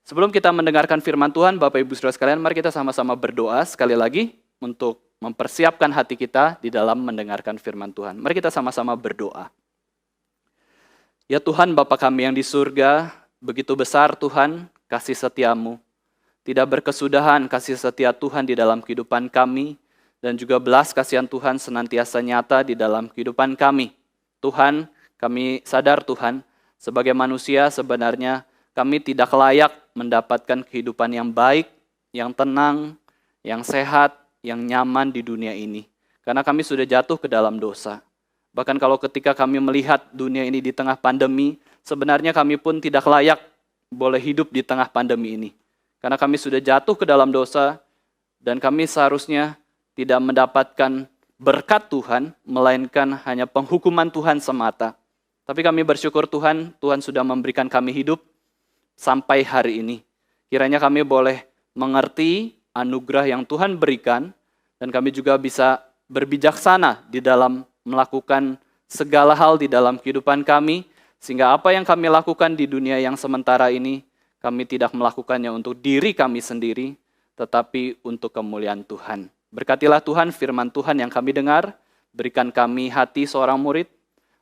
Sebelum kita mendengarkan firman Tuhan, Bapak Ibu Saudara sekalian, mari kita sama-sama berdoa sekali lagi untuk mempersiapkan hati kita di dalam mendengarkan firman Tuhan. Mari kita sama-sama berdoa. Ya Tuhan, Bapa kami yang di surga, begitu besar Tuhan kasih setiamu. Tidak berkesudahan kasih setia Tuhan di dalam kehidupan kami, dan juga belas kasihan Tuhan senantiasa nyata di dalam kehidupan kami. Tuhan, kami sadar Tuhan, sebagai manusia sebenarnya kami tidak layak mendapatkan kehidupan yang baik, yang tenang, yang sehat, yang nyaman di dunia ini. Karena kami sudah jatuh ke dalam dosa. Bahkan kalau ketika kami melihat dunia ini di tengah pandemi, sebenarnya kami pun tidak layak boleh hidup di tengah pandemi ini. Karena kami sudah jatuh ke dalam dosa, dan kami seharusnya tidak mendapatkan berkat Tuhan, melainkan hanya penghukuman Tuhan semata. Tapi kami bersyukur Tuhan sudah memberikan kami hidup sampai hari ini. Kiranya kami boleh mengerti anugerah yang Tuhan berikan, dan kami juga bisa berbijaksana di dalam melakukan segala hal di dalam kehidupan kami, sehingga apa yang kami lakukan di dunia yang sementara ini, kami tidak melakukannya untuk diri kami sendiri, tetapi untuk kemuliaan Tuhan. Berkatilah Tuhan firman Tuhan yang kami dengar, berikan kami hati seorang murid,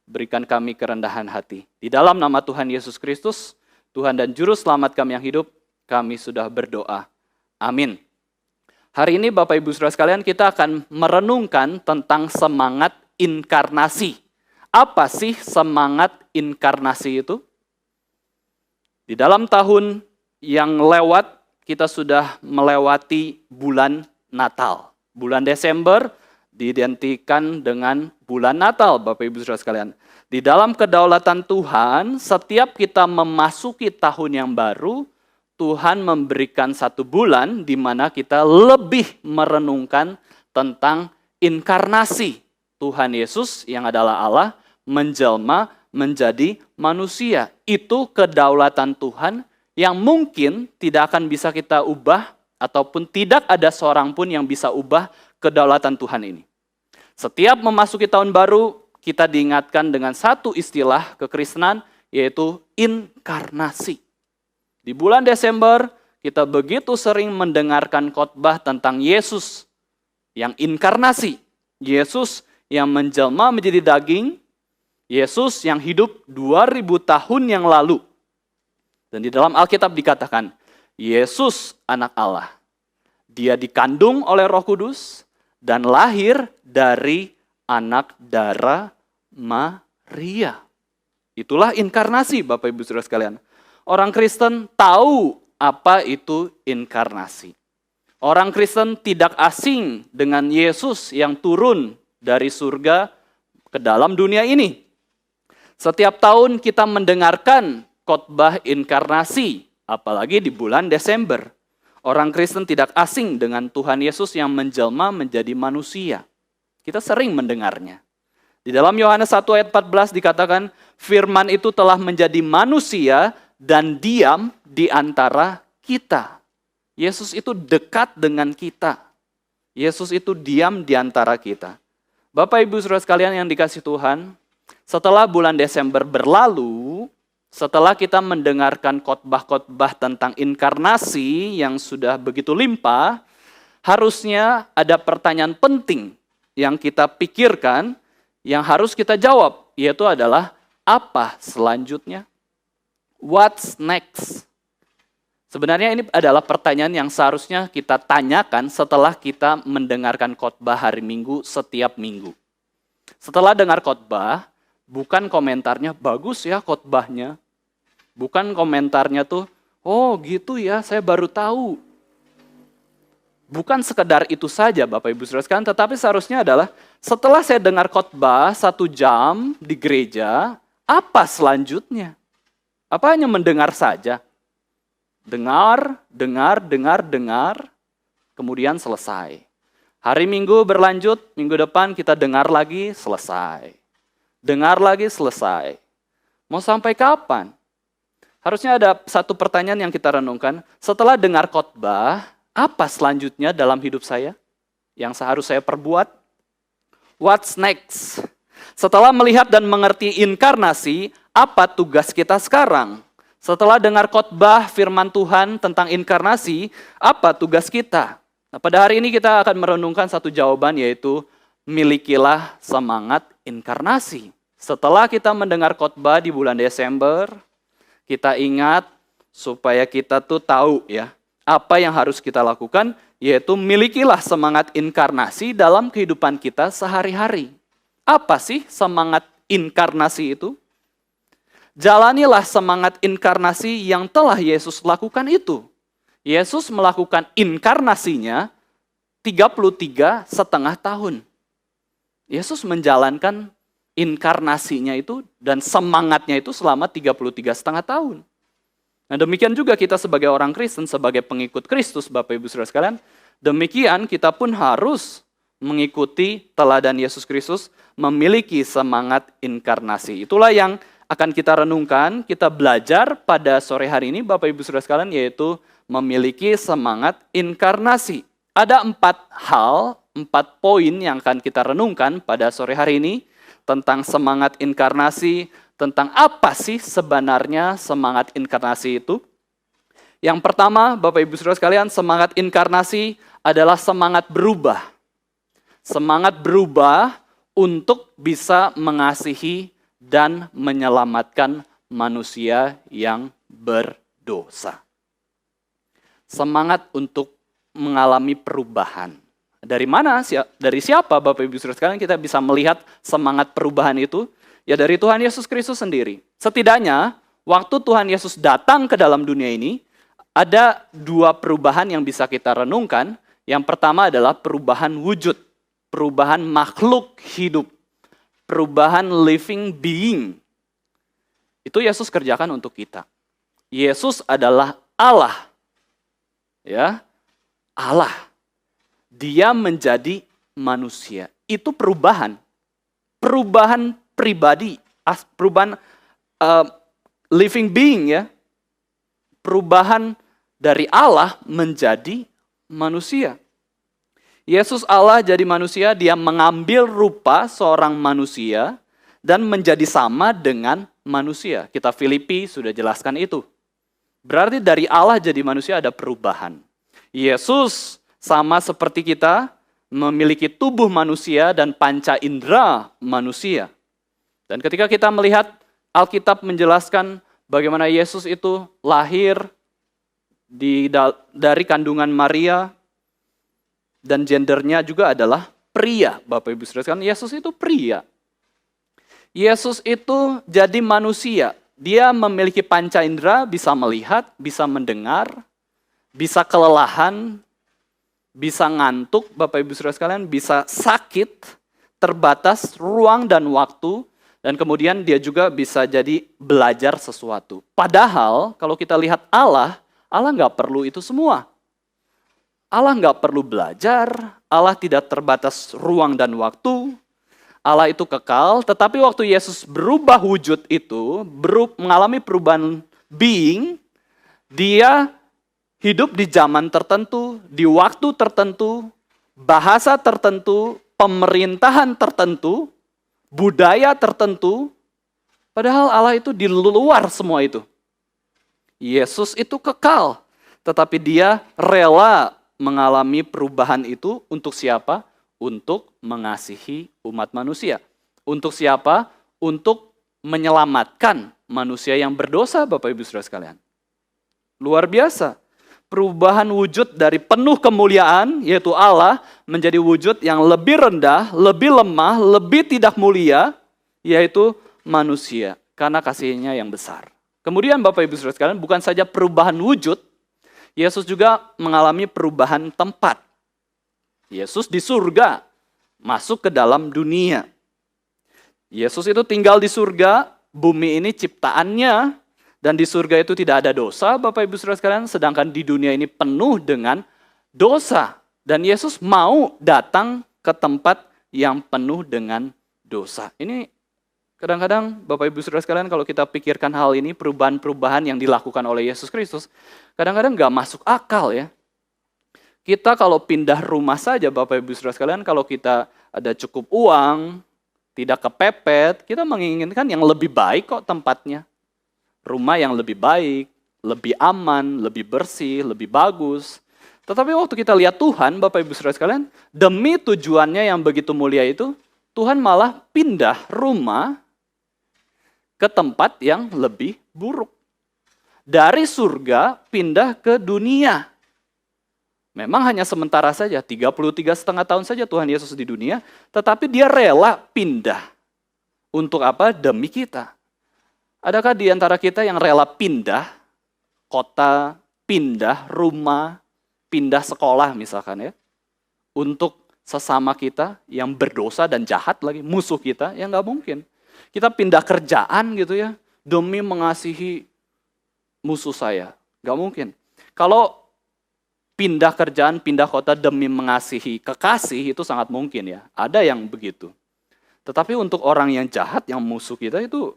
berikan kami kerendahan hati. Di dalam nama Tuhan Yesus Kristus, Tuhan dan Juru Selamat kami yang hidup, kami sudah berdoa. Amin. Hari ini Bapak Ibu Saudara sekalian, kita akan merenungkan tentang semangat inkarnasi. Apa sih semangat inkarnasi itu? Di dalam tahun yang lewat, kita sudah melewati bulan Natal. Bulan Desember diidentikan dengan bulan Natal, Bapak Ibu Saudara sekalian. Di dalam kedaulatan Tuhan, setiap kita memasuki tahun yang baru, Tuhan memberikan satu bulan di mana kita lebih merenungkan tentang inkarnasi. Tuhan Yesus yang adalah Allah menjelma menjadi manusia. Itu kedaulatan Tuhan yang mungkin tidak akan bisa kita ubah, ataupun tidak ada seorang pun yang bisa ubah kedaulatan Tuhan ini. Setiap memasuki tahun baru, kita diingatkan dengan satu istilah kekristenan, yaitu inkarnasi. Di bulan Desember, kita begitu sering mendengarkan khotbah tentang Yesus yang inkarnasi. Yesus yang menjelma menjadi daging, Yesus yang hidup 2000 tahun yang lalu. Dan di dalam Alkitab dikatakan, Yesus anak Allah. Dia dikandung oleh Roh Kudus dan lahir dari anak darah Maria. Itulah inkarnasi, Bapak Ibu Saudara sekalian. Orang Kristen tahu apa itu inkarnasi. Orang Kristen tidak asing dengan Yesus yang turun dari surga ke dalam dunia ini. Setiap tahun kita mendengarkan khotbah inkarnasi, apalagi di bulan Desember. Orang Kristen tidak asing dengan Tuhan Yesus yang menjelma menjadi manusia. Kita sering mendengarnya. Di dalam Yohanes 1 ayat 14 dikatakan, firman itu telah menjadi manusia dan diam di antara kita. Yesus itu dekat dengan kita. Yesus itu diam di antara kita. Bapak Ibu Saudara sekalian yang dikasihi Tuhan, setelah bulan Desember berlalu, setelah kita mendengarkan khotbah-khotbah tentang inkarnasi yang sudah begitu limpah, harusnya ada pertanyaan penting yang kita pikirkan, yang harus kita jawab, yaitu adalah apa selanjutnya? What's next? Sebenarnya ini adalah pertanyaan yang seharusnya kita tanyakan setelah kita mendengarkan khotbah hari Minggu setiap minggu. Setelah dengar khotbah, bukan komentarnya, bagus ya khotbahnya. Bukan komentarnya tuh, oh gitu ya, saya baru tahu. Bukan sekedar itu saja Bapak Ibu Saudara sekalian, tetapi seharusnya adalah setelah saya dengar khotbah 1 jam di gereja, apa selanjutnya? Apa hanya mendengar saja? Dengar, kemudian selesai. Hari Minggu berlanjut, minggu depan kita dengar lagi, selesai. Dengar lagi, selesai. Mau sampai kapan? Harusnya ada satu pertanyaan yang kita renungkan. Setelah dengar khotbah, apa selanjutnya dalam hidup saya? Yang seharus saya perbuat? What's next? Setelah melihat dan mengerti inkarnasi, apa tugas kita sekarang? Setelah dengar khotbah firman Tuhan tentang inkarnasi, apa tugas kita? Nah, pada hari ini kita akan merenungkan satu jawaban, yaitu milikilah semangat inkarnasi. Setelah kita mendengar khotbah di bulan Desember, kita ingat supaya kita tuh tahu ya, apa yang harus kita lakukan, yaitu milikilah semangat inkarnasi dalam kehidupan kita sehari-hari. Apa sih semangat inkarnasi itu? Jalanilah semangat inkarnasi yang telah Yesus lakukan itu. Yesus melakukan inkarnasinya 33,5 tahun. Yesus menjalankan inkarnasinya itu dan semangatnya itu selama 33,5 tahun. Nah, demikian juga kita sebagai orang Kristen, sebagai pengikut Kristus, Bapak Ibu Saudara sekalian, demikian kita pun harus mengikuti teladan Yesus Kristus, memiliki semangat inkarnasi. Itulah yang akan kita renungkan, kita belajar pada sore hari ini, Bapak Ibu Saudara sekalian, yaitu memiliki semangat inkarnasi. Ada 4 poin yang akan kita renungkan pada sore hari ini tentang semangat inkarnasi, tentang apa sih sebenarnya semangat inkarnasi itu. Yang pertama, Bapak Ibu Saudara sekalian, semangat inkarnasi adalah semangat berubah. Semangat berubah untuk bisa mengasihi dan menyelamatkan manusia yang berdosa. Semangat untuk mengalami perubahan. Dari mana? Dari siapa, Bapak Ibu Saudara sekalian, kita bisa melihat semangat perubahan itu? Ya dari Tuhan Yesus Kristus sendiri. Setidaknya, waktu Tuhan Yesus datang ke dalam dunia ini, ada 2 perubahan yang bisa kita renungkan. Yang pertama adalah perubahan wujud, perubahan makhluk hidup, perubahan living being. Itu Yesus kerjakan untuk kita. Yesus adalah Allah. Ya, Allah. Dia menjadi manusia. Itu perubahan. Perubahan pribadi, perubahan living being ya. Perubahan dari Allah menjadi manusia. Yesus Allah jadi manusia, dia mengambil rupa seorang manusia dan menjadi sama dengan manusia. Kita Filipi sudah jelaskan itu. Berarti dari Allah jadi manusia ada perubahan. Yesus sama seperti kita memiliki tubuh manusia dan panca indera manusia. Dan ketika kita melihat Alkitab menjelaskan bagaimana Yesus itu lahir dari kandungan Maria, dan gendernya juga adalah pria. Bapak Ibu Saudara sekalian, Yesus itu pria. Yesus itu jadi manusia. Dia memiliki panca indera, bisa melihat, bisa mendengar, bisa kelelahan, bisa ngantuk, Bapak Ibu Saudara sekalian, bisa sakit, terbatas ruang dan waktu, dan kemudian dia juga bisa jadi belajar sesuatu. Padahal kalau kita lihat Allah nggak perlu itu semua. Allah nggak perlu belajar, Allah tidak terbatas ruang dan waktu, Allah itu kekal, tetapi waktu Yesus berubah wujud itu, mengalami perubahan being, dia hidup di zaman tertentu, di waktu tertentu, bahasa tertentu, pemerintahan tertentu, budaya tertentu, padahal Allah itu di luar semua itu. Yesus itu kekal, tetapi dia rela mengalami perubahan itu untuk siapa? Untuk mengasihi umat manusia. Untuk siapa? Untuk menyelamatkan manusia yang berdosa, Bapak Ibu Saudara sekalian. Luar biasa. Perubahan wujud dari penuh kemuliaan, yaitu Allah, menjadi wujud yang lebih rendah, lebih lemah, lebih tidak mulia, yaitu manusia. Karena kasihnya yang besar. Kemudian Bapak Ibu Saudara sekalian, bukan saja perubahan wujud, Yesus juga mengalami perubahan tempat. Yesus di surga, masuk ke dalam dunia. Yesus itu tinggal di surga, bumi ini ciptaannya, dan di surga itu tidak ada dosa, Bapak Ibu Saudara sekalian, sedangkan di dunia ini penuh dengan dosa. Dan Yesus mau datang ke tempat yang penuh dengan dosa. Ini kadang-kadang Bapak Ibu Saudara sekalian, kalau kita pikirkan hal ini, perubahan-perubahan yang dilakukan oleh Yesus Kristus, kadang-kadang nggak masuk akal ya. Kita kalau pindah rumah saja Bapak Ibu Saudara sekalian, kalau kita ada cukup uang, tidak kepepet, kita menginginkan yang lebih baik kok tempatnya. rumah yang lebih baik, lebih aman, lebih bersih, lebih bagus. Tetapi waktu kita lihat Tuhan, Bapak Ibu Saudara sekalian, demi tujuannya yang begitu mulia itu, Tuhan malah pindah rumah ke tempat yang lebih buruk. Dari surga pindah ke dunia. Memang hanya sementara saja, 33,5 tahun saja Tuhan Yesus di dunia, tetapi dia rela pindah. Untuk apa? Demi kita. Adakah di antara kita yang rela pindah kota, pindah rumah, pindah sekolah misalkan ya, untuk sesama kita yang berdosa dan jahat lagi, musuh kita? Ya nggak mungkin. Kita pindah kerjaan gitu ya, demi mengasihi musuh saya. Nggak mungkin. Kalau pindah kerjaan, pindah kota demi mengasihi kekasih itu sangat mungkin ya. Ada yang begitu. Tetapi untuk orang yang jahat, yang musuh kita itu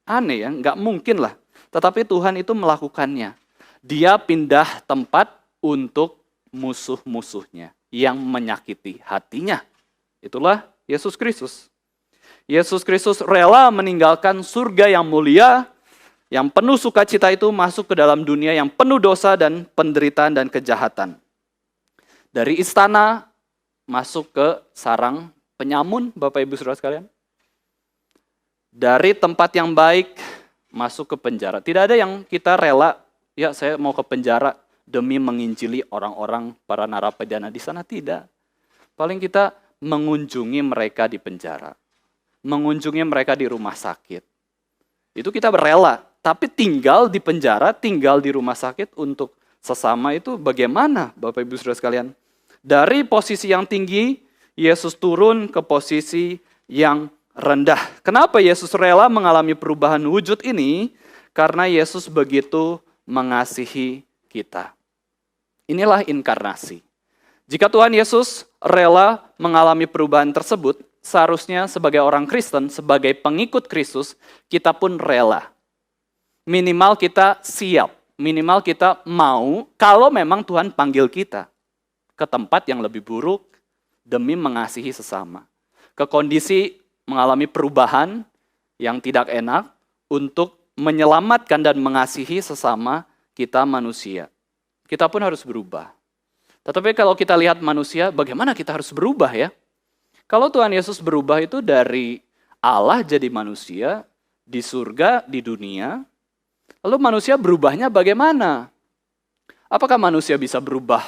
aneh ya, nggak mungkin lah. Tetapi Tuhan itu melakukannya. Dia pindah tempat untuk musuh-musuhnya yang menyakiti hatinya. Itulah Yesus Kristus. Yesus Kristus rela meninggalkan surga yang mulia, yang penuh sukacita itu masuk ke dalam dunia yang penuh dosa dan penderitaan dan kejahatan. Dari istana masuk ke sarang penyamun, Bapak Ibu Saudara sekalian. Dari tempat yang baik masuk ke penjara. Tidak ada yang kita rela, ya saya mau ke penjara demi menginjili orang-orang para narapidana di sana, tidak. Paling kita mengunjungi mereka di penjara. Mengunjungi mereka di rumah sakit. Itu kita rela. Tapi tinggal di penjara, tinggal di rumah sakit untuk sesama itu bagaimana Bapak Ibu Saudara sekalian? Dari posisi yang tinggi, Yesus turun ke posisi yang rendah. Kenapa Yesus rela mengalami perubahan wujud ini? Karena Yesus begitu mengasihi kita. Inilah inkarnasi. Jika Tuhan Yesus rela mengalami perubahan tersebut, seharusnya sebagai orang Kristen, sebagai pengikut Kristus, kita pun rela. Minimal kita siap, minimal kita mau kalau memang Tuhan panggil kita ke tempat yang lebih buruk demi mengasihi sesama. Ke kondisi mengalami perubahan yang tidak enak untuk menyelamatkan dan mengasihi sesama kita manusia. Kita pun harus berubah. Tetapi kalau kita lihat manusia, bagaimana kita harus berubah ya? Kalau Tuhan Yesus berubah itu dari Allah jadi manusia, di surga, di dunia. Lalu manusia berubahnya bagaimana? Apakah manusia bisa berubah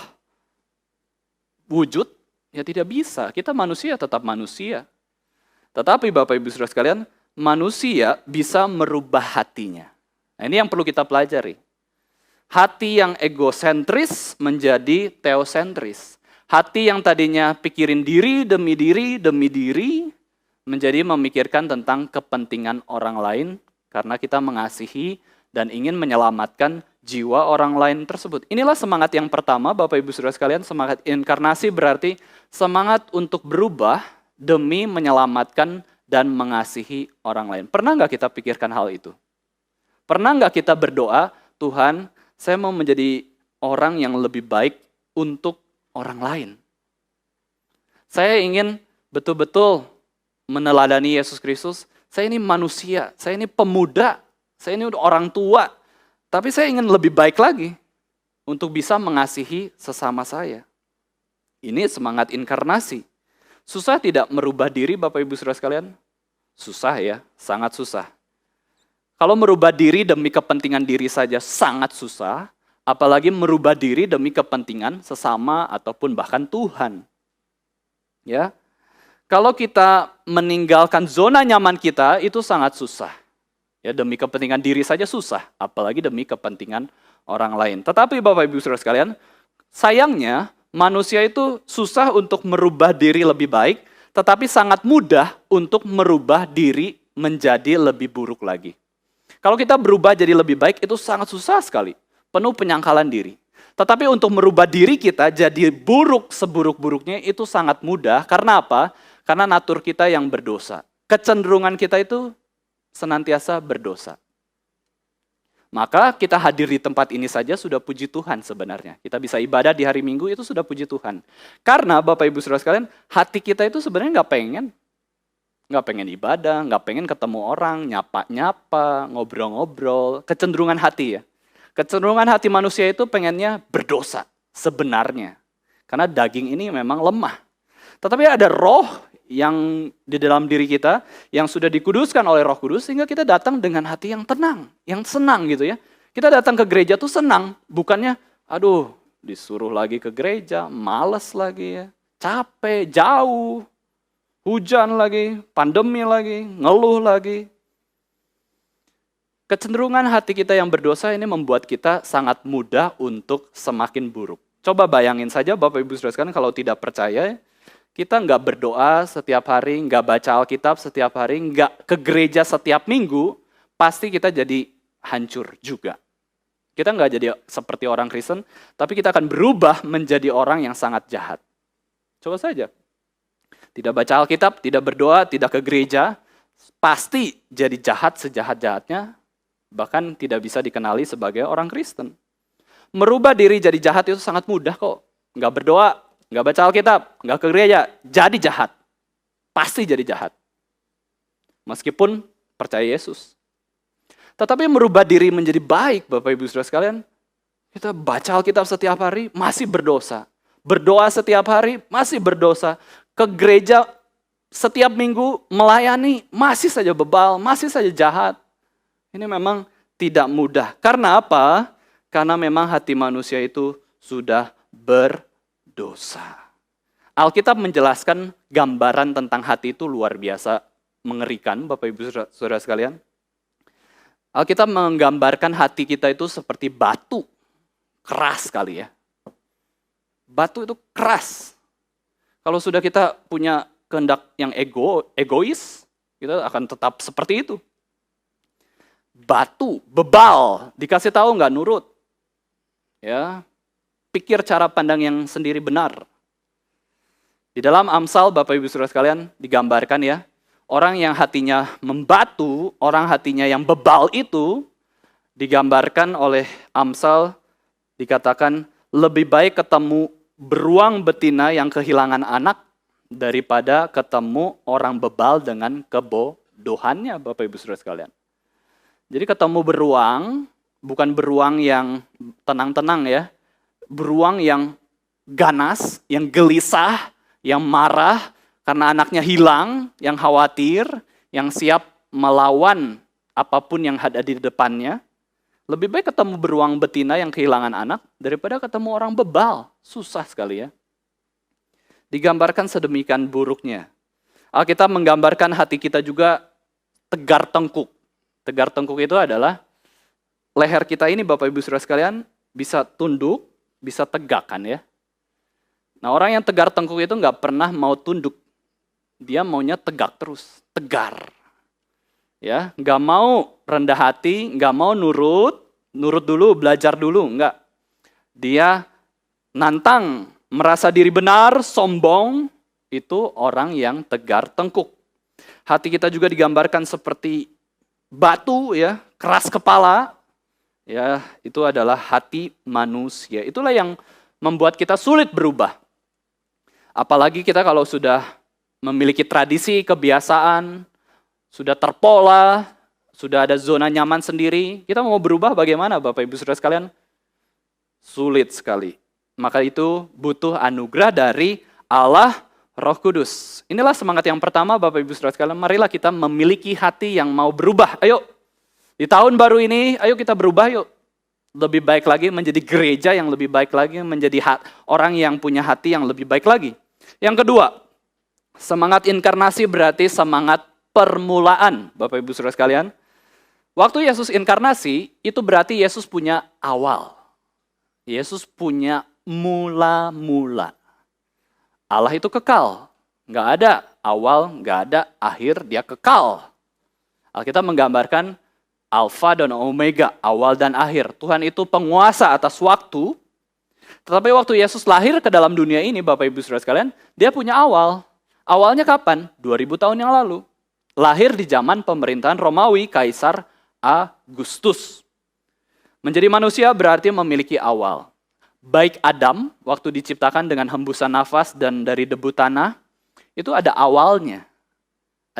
wujud? Ya tidak bisa, kita manusia tetap manusia. Tetapi Bapak Ibu Saudara sekalian, manusia bisa merubah hatinya. Nah, ini yang perlu kita pelajari. Hati yang egosentris menjadi teosentris. Hati yang tadinya pikirin diri, menjadi memikirkan tentang kepentingan orang lain karena kita mengasihi dan ingin menyelamatkan jiwa orang lain tersebut. Inilah semangat yang pertama, Bapak Ibu Saudara sekalian, semangat inkarnasi berarti semangat untuk berubah demi menyelamatkan dan mengasihi orang lain. Pernah nggak kita pikirkan hal itu? Pernah nggak kita berdoa, Tuhan, saya mau menjadi orang yang lebih baik untuk orang lain. Saya ingin betul-betul meneladani Yesus Kristus. Saya ini manusia, saya ini pemuda, saya ini orang tua, tapi saya ingin lebih baik lagi untuk bisa mengasihi sesama saya. Ini semangat inkarnasi. Susah tidak merubah diri Bapak Ibu Saudara sekalian? Susah ya, sangat susah. Kalau merubah diri demi kepentingan diri saja sangat susah, apalagi merubah diri demi kepentingan sesama ataupun bahkan Tuhan. Ya. Kalau kita meninggalkan zona nyaman kita itu sangat susah. Ya, demi kepentingan diri saja susah, apalagi demi kepentingan orang lain. Tetapi Bapak Ibu Saudara sekalian, sayangnya manusia itu susah untuk merubah diri lebih baik, tetapi sangat mudah untuk merubah diri menjadi lebih buruk lagi. Kalau kita berubah jadi lebih baik itu sangat susah sekali, penuh penyangkalan diri. Tetapi untuk merubah diri kita jadi buruk seburuk-buruknya itu sangat mudah. Karena apa? Karena natur kita yang berdosa. Kecenderungan kita itu senantiasa berdosa. Maka kita hadir di tempat ini saja sudah puji Tuhan sebenarnya. Kita bisa ibadah di hari Minggu itu sudah puji Tuhan. Karena Bapak Ibu Saudara sekalian, hati kita itu sebenarnya nggak pengen ibadah, nggak pengen ketemu orang, nyapa-nyapa, ngobrol-ngobrol. Kecenderungan hati ya. Kecenderungan hati manusia itu pengennya berdosa sebenarnya. Karena daging ini memang lemah. Tetapi ada roh yang di dalam diri kita yang sudah dikuduskan oleh Roh Kudus sehingga kita datang dengan hati yang tenang, yang senang gitu ya. Kita datang ke gereja tuh senang, bukannya aduh disuruh lagi ke gereja, males lagi ya, capek, jauh, hujan lagi, pandemi lagi, ngeluh lagi. Kecenderungan hati kita yang berdosa ini membuat kita sangat mudah untuk semakin buruk. Coba bayangin saja Bapak Ibu Saudara sekalian kalau tidak percaya, kita nggak berdoa setiap hari, nggak baca Alkitab setiap hari, nggak ke gereja setiap minggu, pasti kita jadi hancur juga. Kita nggak jadi seperti orang Kristen, tapi kita akan berubah menjadi orang yang sangat jahat. Coba saja. Tidak baca Alkitab, tidak berdoa, tidak ke gereja, pasti jadi jahat sejahat-jahatnya, bahkan tidak bisa dikenali sebagai orang Kristen. Merubah diri jadi jahat itu sangat mudah kok. Nggak berdoa, nggak baca Alkitab, nggak ke gereja, jadi jahat. Pasti jadi jahat. Meskipun percaya Yesus. Tetapi merubah diri menjadi baik, Bapak Ibu Saudara sekalian, kita baca Alkitab setiap hari, masih berdosa. Berdoa setiap hari, masih berdosa. Ke gereja setiap minggu melayani, masih saja bebal, masih saja jahat. Ini memang tidak mudah. Karena apa? Karena memang hati manusia itu sudah berdosa. Alkitab menjelaskan gambaran tentang hati itu luar biasa mengerikan, Bapak Ibu Saudara sekalian. Alkitab menggambarkan hati kita itu seperti batu. Keras sekali ya. Batu itu keras. Kalau sudah kita punya kehendak yang egois, kita akan tetap seperti itu. Batu, bebal, dikasih tahu nggak nurut. Ya, pikir cara pandang yang sendiri benar. Di dalam Amsal, Bapak Ibu Saudara sekalian, digambarkan ya, orang yang hatinya membatu, orang hatinya yang bebal itu, digambarkan oleh Amsal, dikatakan lebih baik ketemu beruang betina yang kehilangan anak, daripada ketemu orang bebal dengan kebodohannya, Bapak Ibu Saudara sekalian. Jadi ketemu beruang, bukan beruang yang tenang-tenang ya, beruang yang ganas, yang gelisah, yang marah, karena anaknya hilang, yang khawatir, yang siap melawan apapun yang ada di depannya. Lebih baik ketemu beruang betina yang kehilangan anak daripada ketemu orang bebal. Susah sekali ya. Digambarkan sedemikian buruknya. Alkitab menggambarkan hati kita juga tegar tengkuk. Tegar tengkuk itu adalah leher kita ini Bapak Ibu Saudara sekalian bisa tunduk, bisa tegak kan ya. Nah orang yang tegar tengkuk itu nggak pernah mau tunduk. Dia maunya tegak terus, tegar. Ya, nggak mau rendah hati, nggak mau nurut dulu, belajar dulu, nggak. Dia nantang, merasa diri benar, sombong, itu orang yang tegar tengkuk. Hati kita juga digambarkan seperti batu ya, keras kepala. Ya, itu adalah hati manusia. Itulah yang membuat kita sulit berubah. Apalagi kita kalau sudah memiliki tradisi, kebiasaan, sudah terpola, sudah ada zona nyaman sendiri, kita mau berubah bagaimana Bapak Ibu Saudara sekalian? Sulit sekali. Maka itu butuh anugerah dari Allah Roh Kudus. Inilah semangat yang pertama Bapak Ibu Saudara sekalian, marilah kita memiliki hati yang mau berubah. Ayo, di tahun baru ini, ayo kita berubah yuk. Lebih baik lagi, menjadi gereja yang lebih baik lagi, menjadi orang yang punya hati yang lebih baik lagi. Yang kedua, semangat inkarnasi berarti semangat permulaan, Bapak Ibu Saudara sekalian. Waktu Yesus inkarnasi, itu berarti Yesus punya awal. Yesus punya mula-mula. Allah itu kekal, nggak ada awal, nggak ada akhir, dia kekal. Alkitab menggambarkan Alfa dan Omega, awal dan akhir. Tuhan itu penguasa atas waktu, tetapi waktu Yesus lahir ke dalam dunia ini, Bapak Ibu Saudara sekalian, dia punya awal. Awalnya kapan? 2000 tahun yang lalu. Lahir di zaman pemerintahan Romawi, Kaisar Agustus. Menjadi manusia berarti memiliki awal. Baik Adam, waktu diciptakan dengan hembusan nafas dan dari debu tanah, itu ada awalnya.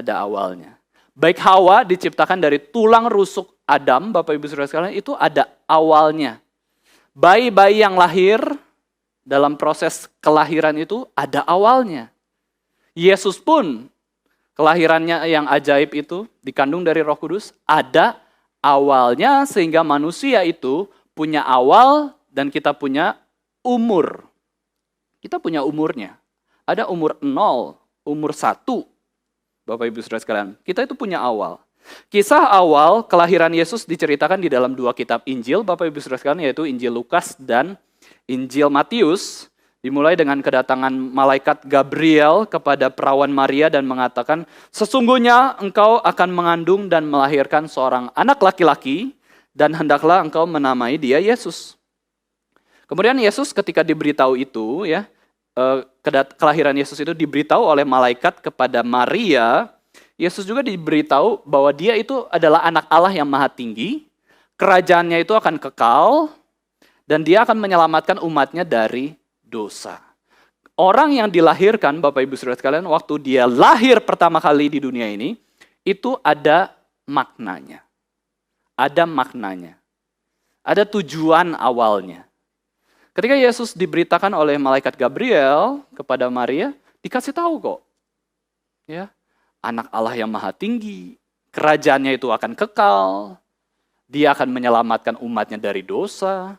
ada awalnya. Baik Hawa diciptakan dari tulang rusuk Adam, Bapak Ibu Saudara sekalian, itu ada awalnya. Bayi-bayi yang lahir dalam proses kelahiran itu ada awalnya. Yesus pun kelahirannya yang ajaib itu dikandung dari Roh Kudus ada awalnya, sehingga manusia itu punya awal dan kita punya umur. Kita punya umurnya. Ada umur 0, umur 1. Bapak Ibu Saudara sekalian, kita itu punya awal. Kisah awal kelahiran Yesus diceritakan di dalam 2 kitab Injil, Bapak Ibu Saudara sekalian, yaitu Injil Lukas dan Injil Matius. Dimulai dengan kedatangan malaikat Gabriel kepada perawan Maria dan mengatakan, sesungguhnya engkau akan mengandung dan melahirkan seorang anak laki-laki dan hendaklah engkau menamai dia Yesus. Kemudian Yesus ketika diberitahu itu, ya, kelahiran Yesus itu diberitahu oleh malaikat kepada Maria, Yesus juga diberitahu bahwa dia itu adalah anak Allah yang maha tinggi, kerajaannya itu akan kekal, dan dia akan menyelamatkan umatnya dari dosa. Orang yang dilahirkan, Bapak Ibu Saudara sekalian, waktu dia lahir pertama kali di dunia ini, itu ada maknanya. Ada maknanya. Ada tujuan awalnya. Ketika Yesus diberitakan oleh malaikat Gabriel kepada Maria, dikasih tahu kok. Ya, anak Allah yang maha tinggi, kerajaannya itu akan kekal, dia akan menyelamatkan umatnya dari dosa.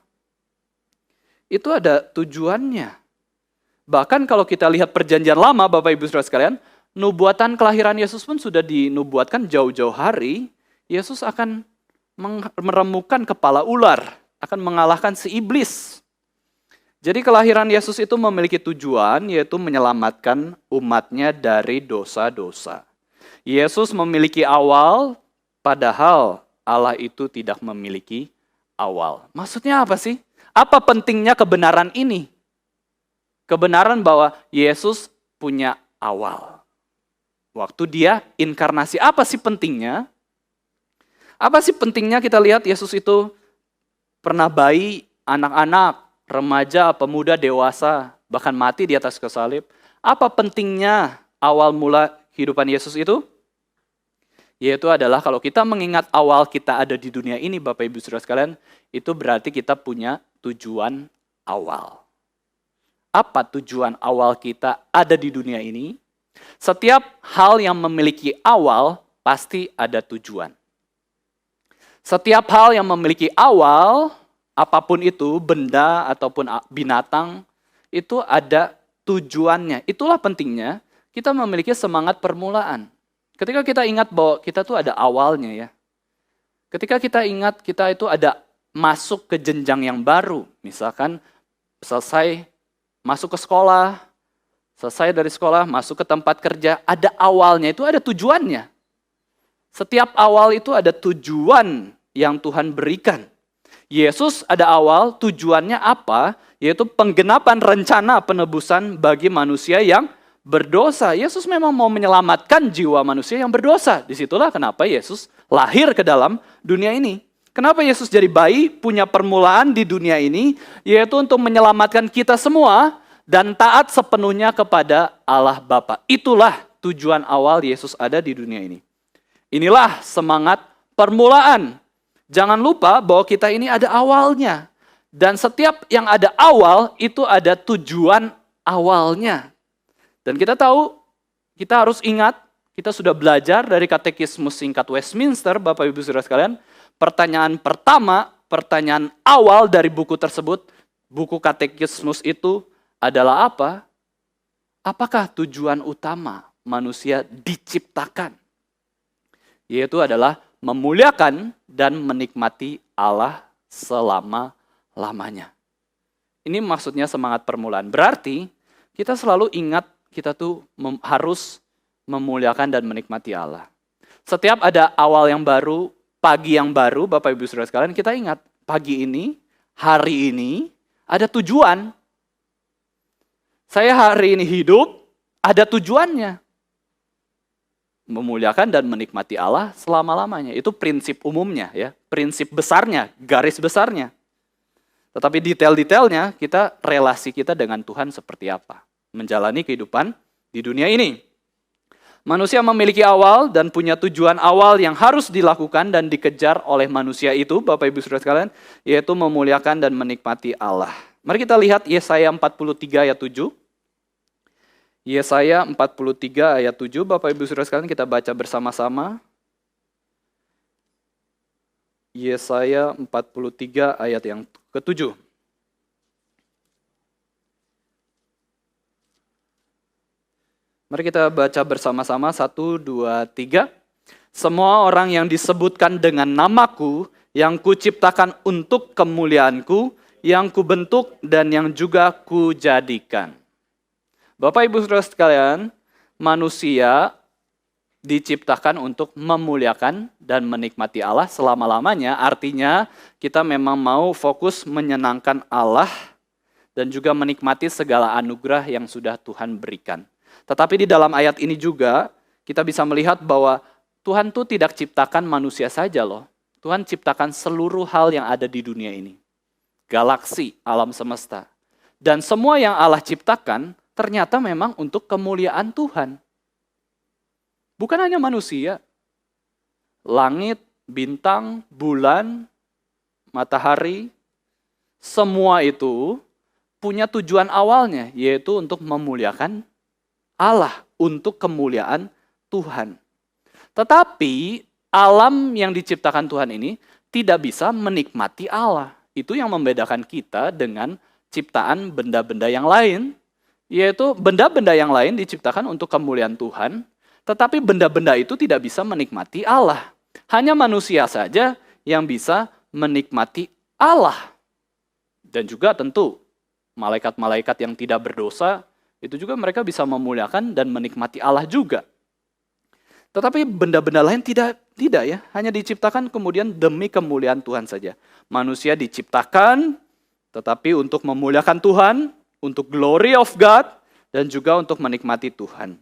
Itu ada tujuannya. Bahkan kalau kita lihat perjanjian lama, Bapak Ibu Saudara sekalian, nubuatan kelahiran Yesus pun sudah dinubuatkan jauh-jauh hari. Yesus akan meremukkan kepala ular, akan mengalahkan si iblis. Jadi kelahiran Yesus itu memiliki tujuan, yaitu menyelamatkan umatnya dari dosa-dosa. Yesus memiliki awal, padahal Allah itu tidak memiliki awal. Maksudnya apa sih? Apa pentingnya kebenaran ini? Kebenaran bahwa Yesus punya awal. Waktu dia inkarnasi, apa sih pentingnya? Apa sih pentingnya kita lihat Yesus itu pernah bayi, anak-anak, remaja, pemuda, dewasa, bahkan mati di atas kayu salib. Apa pentingnya awal mula kehidupan Yesus itu? Yaitu adalah kalau kita mengingat awal kita ada di dunia ini, Bapak Ibu Saudara sekalian, itu berarti kita punya tujuan awal. Apa tujuan awal kita ada di dunia ini? Setiap hal yang memiliki awal pasti ada tujuan. Setiap hal yang memiliki awal, apapun itu, benda ataupun binatang, itu ada tujuannya. Itulah pentingnya kita memiliki semangat permulaan. Ketika kita ingat bahwa kita tuh ada awalnya ya. Ketika kita ingat kita itu ada masuk ke jenjang yang baru. Misalkan selesai masuk ke sekolah, selesai dari sekolah, masuk ke tempat kerja, ada awalnya, itu ada tujuannya. Setiap awal itu ada tujuan yang Tuhan berikan. Yesus ada awal, tujuannya apa? Yaitu penggenapan rencana penebusan bagi manusia yang berdosa. Yesus memang mau menyelamatkan jiwa manusia yang berdosa. Disitulah kenapa Yesus lahir ke dalam dunia ini. Kenapa Yesus jadi bayi, punya permulaan di dunia ini, yaitu untuk menyelamatkan kita semua dan taat sepenuhnya kepada Allah Bapa. Itulah tujuan awal Yesus ada di dunia ini. Inilah semangat permulaan. Jangan lupa bahwa kita ini ada awalnya. Dan setiap yang ada awal, itu ada tujuan awalnya. Dan kita tahu, kita harus ingat, kita sudah belajar dari katekismus singkat Westminster, Bapak Ibu Saudara sekalian, pertanyaan pertama, pertanyaan awal dari buku tersebut, buku katekismus itu adalah apa? Apakah tujuan utama manusia diciptakan? Yaitu adalah memuliakan dan menikmati Allah selama-lamanya. Ini maksudnya semangat permulaan. Berarti kita selalu ingat kita tuh harus memuliakan dan menikmati Allah. Setiap ada awal yang baru, pagi yang baru, Bapak Ibu Saudara sekalian, kita ingat pagi ini, hari ini ada tujuan. Saya hari ini hidup, ada tujuannya. Memuliakan dan menikmati Allah selama-lamanya. Itu prinsip umumnya, ya, prinsip besarnya, garis besarnya. Tetapi detail-detailnya, relasi kita dengan Tuhan seperti apa. Menjalani kehidupan di dunia ini. Manusia memiliki awal dan punya tujuan awal yang harus dilakukan dan dikejar oleh manusia itu, Bapak Ibu Saudara sekalian, yaitu memuliakan dan menikmati Allah. Mari kita lihat Yesaya 43 ayat 7. Yesaya 43 ayat 7, Bapak Ibu Saudara sekalian, kita baca bersama-sama. Yesaya 43 ayat yang ke-7. Mari kita baca bersama-sama, 1, 2, 3. Semua orang yang disebutkan dengan namaku, yang kuciptakan untuk kemuliaanku, yang kubentuk dan yang juga kujadikan. Bapak Ibu Saudara sekalian, manusia diciptakan untuk memuliakan dan menikmati Allah selama-lamanya. Artinya kita memang mau fokus menyenangkan Allah dan juga menikmati segala anugerah yang sudah Tuhan berikan. Tetapi di dalam ayat ini juga kita bisa melihat bahwa Tuhan tuh tidak ciptakan manusia saja loh. Tuhan ciptakan seluruh hal yang ada di dunia ini. Galaksi, alam semesta. Dan semua yang Allah ciptakan ternyata memang untuk kemuliaan Tuhan. Bukan hanya manusia. Langit, bintang, bulan, matahari, semua itu punya tujuan awalnya, yaitu untuk memuliakan Allah, untuk kemuliaan Tuhan. Tetapi alam yang diciptakan Tuhan ini tidak bisa menikmati Allah. Itu yang membedakan kita dengan ciptaan benda-benda yang lain, yaitu benda-benda yang lain diciptakan untuk kemuliaan Tuhan, tetapi benda-benda itu tidak bisa menikmati Allah. Hanya manusia saja yang bisa menikmati Allah. Dan juga tentu malaikat-malaikat yang tidak berdosa, itu juga mereka bisa memuliakan dan menikmati Allah juga. Tetapi benda-benda lain tidak ya, hanya diciptakan kemudian demi kemuliaan Tuhan saja. Manusia diciptakan tetapi untuk memuliakan Tuhan, untuk glory of God, dan juga untuk menikmati Tuhan.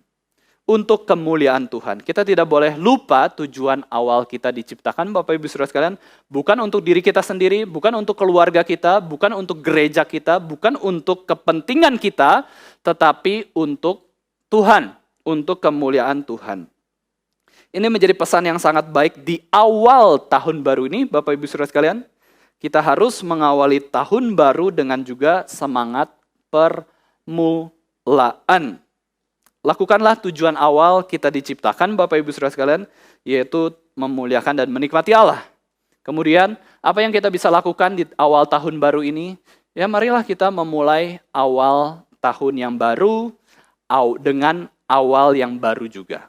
Untuk kemuliaan Tuhan. Kita tidak boleh lupa tujuan awal kita diciptakan, Bapak Ibu Saudara sekalian, bukan untuk diri kita sendiri, bukan untuk keluarga kita, bukan untuk gereja kita, bukan untuk kepentingan kita, tetapi untuk Tuhan, untuk kemuliaan Tuhan. Ini menjadi pesan yang sangat baik di awal tahun baru ini, Bapak Ibu Saudara sekalian. Kita harus mengawali tahun baru dengan juga semangat permulaan. Lakukanlah tujuan awal kita diciptakan, Bapak Ibu Saudara sekalian, yaitu memuliakan dan menikmati Allah. Kemudian, apa yang kita bisa lakukan di awal tahun baru ini? Ya, marilah kita memulai awal tahun yang baru dengan awal yang baru juga.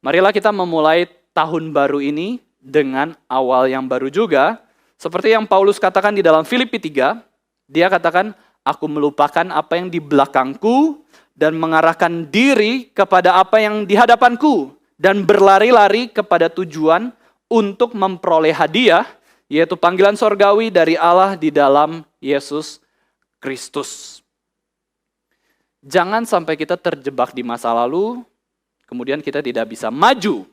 Marilah kita memulai tahun baru ini dengan awal yang baru juga. Seperti yang Paulus katakan di dalam Filipi 3, dia katakan, aku melupakan apa yang di belakangku dan mengarahkan diri kepada apa yang di hadapanku dan berlari-lari kepada tujuan untuk memperoleh hadiah, yaitu panggilan sorgawi dari Allah di dalam Yesus Kristus. Jangan sampai kita terjebak di masa lalu, kemudian kita tidak bisa maju,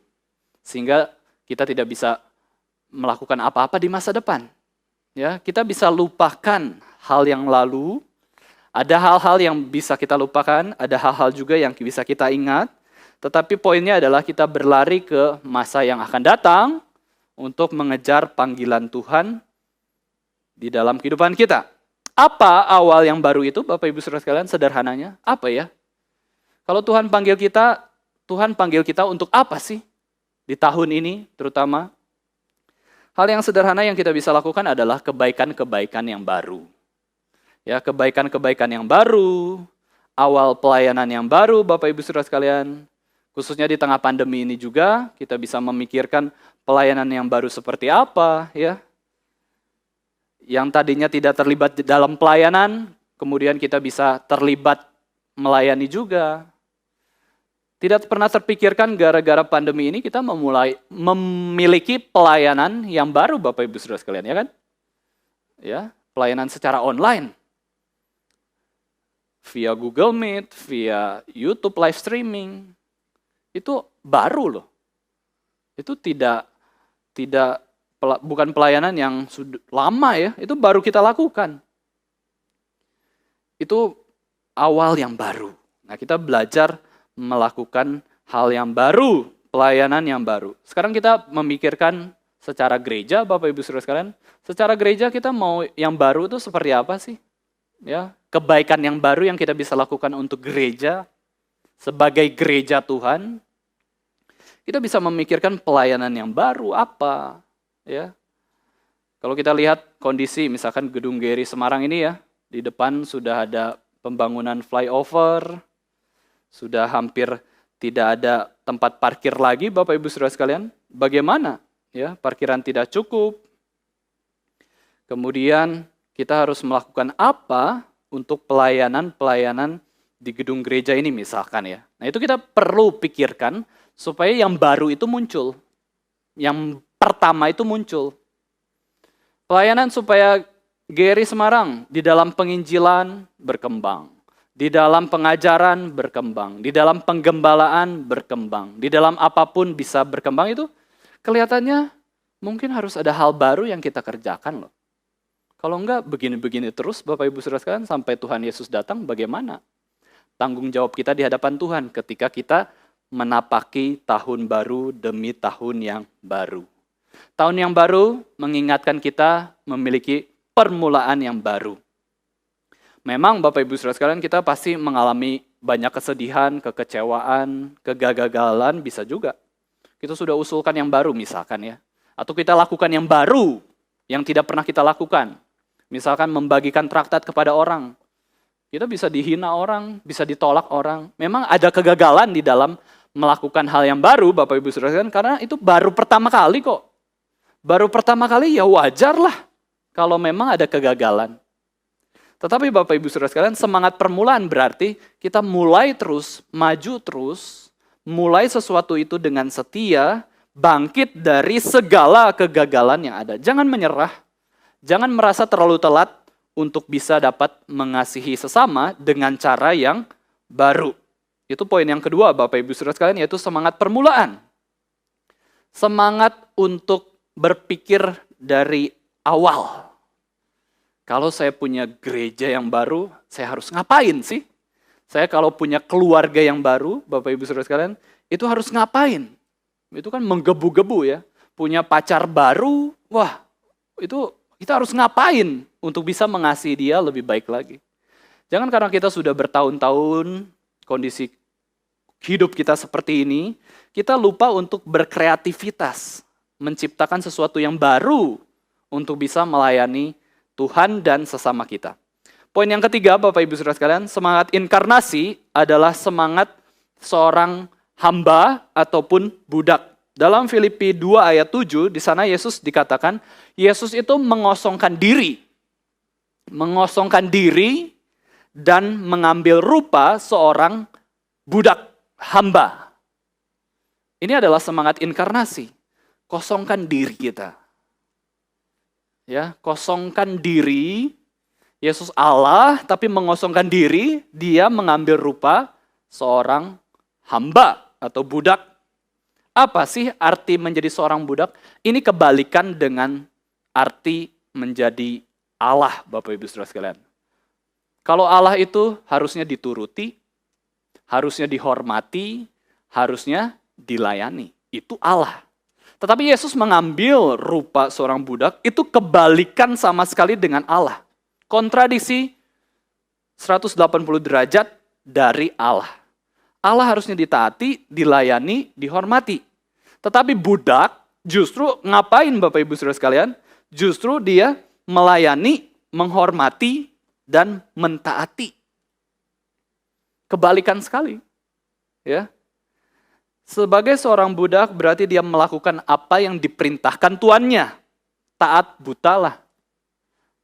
sehingga kita tidak bisa melakukan apa-apa di masa depan. Ya, kita bisa lupakan hal yang lalu. Ada hal-hal yang bisa kita lupakan, ada hal-hal juga yang bisa kita ingat. Tetapi poinnya adalah kita berlari ke masa yang akan datang untuk mengejar panggilan Tuhan di dalam kehidupan kita. Apa awal yang baru itu, Bapak Ibu Saudara sekalian, sederhananya? Apa ya? Kalau Tuhan panggil kita untuk apa sih? Di tahun ini terutama. Hal yang sederhana yang kita bisa lakukan adalah kebaikan-kebaikan yang baru. Ya, kebaikan-kebaikan yang baru, awal pelayanan yang baru, Bapak Ibu Saudara sekalian. Khususnya di tengah pandemi ini juga, kita bisa memikirkan pelayanan yang baru seperti apa, ya. Yang tadinya tidak terlibat dalam pelayanan, kemudian kita bisa terlibat melayani juga. Tidak pernah terpikirkan gara-gara pandemi ini kita memiliki pelayanan yang baru, Bapak Ibu Saudara sekalian, ya kan? Ya, pelayanan secara online. Via Google Meet, via YouTube live streaming. Itu baru loh. Itu bukan pelayanan yang sudah lama ya, itu baru kita lakukan. Itu awal yang baru. Nah, kita belajar melakukan hal yang baru, pelayanan yang baru. Sekarang kita memikirkan secara gereja, Bapak Ibu Saudara sekalian. Secara gereja kita mau yang baru itu seperti apa sih? Ya, kebaikan yang baru yang kita bisa lakukan untuk gereja sebagai gereja Tuhan. Kita bisa memikirkan pelayanan yang baru apa, ya. Kalau kita lihat kondisi misalkan Gedung GRI Semarang ini ya, di depan sudah ada pembangunan flyover, sudah hampir tidak ada tempat parkir lagi, Bapak Ibu Saudara sekalian. Bagaimana? Ya, parkiran tidak cukup. Kemudian kita harus melakukan apa untuk pelayanan di gedung gereja ini misalkan ya. Nah, itu kita perlu pikirkan supaya yang baru itu muncul. Yang pertama itu muncul. Pelayanan supaya GRI Semarang di dalam penginjilan berkembang, di dalam pengajaran berkembang, di dalam penggembalaan berkembang, di dalam apapun bisa berkembang itu kelihatannya mungkin harus ada hal baru yang kita kerjakan loh. Kalau enggak begini-begini terus Bapak Ibu Saudara sekalian sampai Tuhan Yesus datang bagaimana? Tanggung jawab kita di hadapan Tuhan ketika kita menapaki tahun baru demi tahun yang baru. Tahun yang baru mengingatkan kita memiliki permulaan yang baru. Memang Bapak Ibu Saudara sekalian kita pasti mengalami banyak kesedihan, kekecewaan, kegagalan bisa juga. Kita sudah usulkan yang baru misalkan ya. Atau kita lakukan yang baru yang tidak pernah kita lakukan. Misalkan membagikan traktat kepada orang. Kita bisa dihina orang, bisa ditolak orang. Memang ada kegagalan di dalam melakukan hal yang baru Bapak Ibu Saudara sekalian karena itu baru pertama kali kok. Baru pertama kali ya wajar lah kalau memang ada kegagalan. Tetapi Bapak Ibu Saudara sekalian semangat permulaan berarti kita mulai terus, maju terus, mulai sesuatu itu dengan setia, bangkit dari segala kegagalan yang ada. Jangan menyerah, jangan merasa terlalu telat untuk bisa dapat mengasihi sesama dengan cara yang baru. Itu poin yang kedua Bapak Ibu Saudara sekalian, yaitu semangat permulaan. Semangat untuk berpikir dari awal. Kalau saya punya gereja yang baru, saya harus ngapain sih? Saya kalau punya keluarga yang baru, Bapak Ibu Saudara sekalian, itu harus ngapain? Itu kan menggebu-gebu ya. Punya pacar baru, wah itu kita harus ngapain untuk bisa mengasihi dia lebih baik lagi. Jangan karena kita sudah bertahun-tahun kondisi hidup kita seperti ini, kita lupa untuk berkreativitas, menciptakan sesuatu yang baru untuk bisa melayani Tuhan dan sesama kita. Poin yang ketiga, Bapak Ibu Saudara sekalian, semangat inkarnasi adalah semangat seorang hamba ataupun budak. Dalam Filipi 2 ayat 7, di sana Yesus dikatakan, Yesus itu mengosongkan diri. Mengosongkan diri dan mengambil rupa seorang budak, hamba. Ini adalah semangat inkarnasi. Kosongkan diri kita. Ya, kosongkan diri. Yesus Allah, tapi mengosongkan diri, dia mengambil rupa seorang hamba atau budak. Apa sih arti menjadi seorang budak? Ini kebalikan dengan arti menjadi Allah, Bapak Ibu Saudara sekalian. Kalau Allah itu harusnya dituruti, harusnya dihormati, harusnya dilayani. Itu Allah. Tetapi Yesus mengambil rupa seorang budak, itu kebalikan sama sekali dengan Allah. Kontradiksi 180 derajat dari Allah. Allah harusnya ditaati, dilayani, dihormati. Tetapi budak justru ngapain Bapak Ibu Saudara sekalian? Justru dia melayani, menghormati, dan mentaati. Kebalikan sekali. Ya. Sebagai seorang budak berarti dia melakukan apa yang diperintahkan tuannya. Taat buta lah.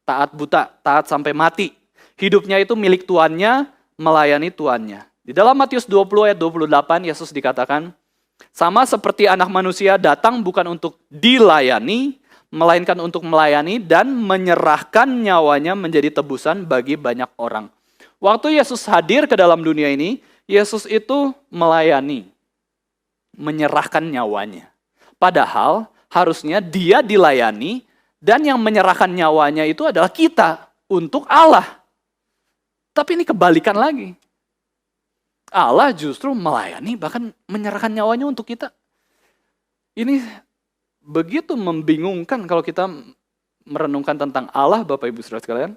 Taat buta, taat sampai mati. Hidupnya itu milik tuannya, melayani tuannya. Di dalam Matius 20 ayat 28 Yesus dikatakan, sama seperti anak manusia datang bukan untuk dilayani, melainkan untuk melayani dan menyerahkan nyawanya menjadi tebusan bagi banyak orang. Waktu Yesus hadir ke dalam dunia ini, Yesus itu melayani, menyerahkan nyawanya. Padahal harusnya dia dilayani dan yang menyerahkan nyawanya itu adalah kita untuk Allah. Tapi ini kebalikan lagi. Allah justru melayani, bahkan menyerahkan nyawanya untuk kita. Ini begitu membingungkan kalau kita merenungkan tentang Allah, Bapak Ibu Saudara sekalian.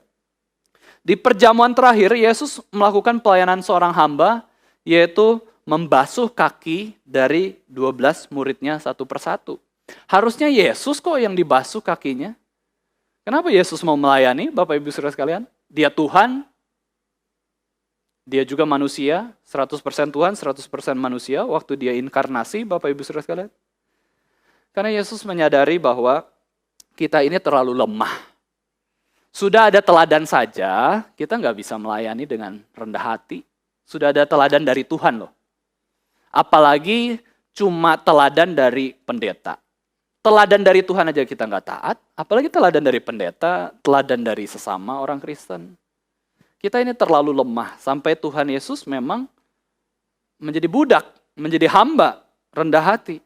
Di perjamuan terakhir, Yesus melakukan pelayanan seorang hamba, yaitu membasuh kaki dari 12 muridnya satu persatu. Harusnya Yesus kok yang dibasuh kakinya. Kenapa Yesus mau melayani, Bapak Ibu Saudara sekalian? Dia Tuhan, dia juga manusia, 100% Tuhan, 100% manusia, waktu dia inkarnasi, Bapak Ibu Saudara sekalian. Karena Yesus menyadari bahwa kita ini terlalu lemah. Sudah ada teladan saja, kita nggak bisa melayani dengan rendah hati. Sudah ada teladan dari Tuhan loh. Apalagi cuma teladan dari pendeta. Teladan dari Tuhan aja kita nggak taat, apalagi teladan dari pendeta, teladan dari sesama orang Kristen. Kita ini terlalu lemah, sampai Tuhan Yesus memang menjadi budak, menjadi hamba, rendah hati.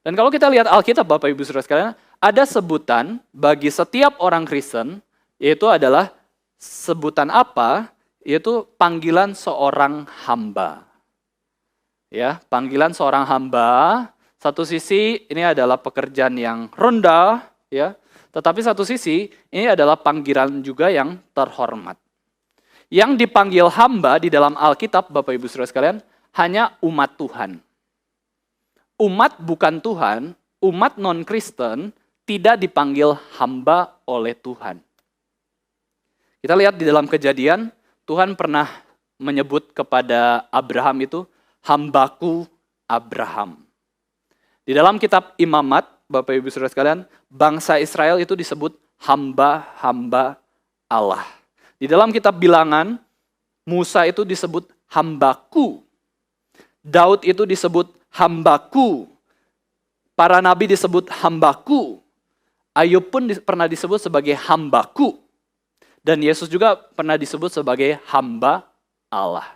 Dan kalau kita lihat Alkitab, Bapak Ibu Saudara sekalian, ada sebutan bagi setiap orang Kristen, yaitu adalah sebutan apa? Yaitu panggilan seorang hamba. Ya, panggilan seorang hamba, satu sisi ini adalah pekerjaan yang rendah, ya, tetapi satu sisi ini adalah panggilan juga yang terhormat. Yang dipanggil hamba di dalam Alkitab, Bapak Ibu Saudara sekalian, hanya umat Tuhan. Umat bukan Tuhan, umat non-Kristen tidak dipanggil hamba oleh Tuhan. Kita lihat di dalam Kejadian, Tuhan pernah menyebut kepada Abraham itu, hambaku Abraham. Di dalam kitab Imamat, Bapak Ibu Saudara sekalian, bangsa Israel itu disebut hamba-hamba Allah. Di dalam kitab Bilangan, Musa itu disebut hambaku. Daud itu disebut hambaku. Para nabi disebut hambaku. Ayub pun pernah disebut sebagai hambaku. Dan Yesus juga pernah disebut sebagai hamba Allah.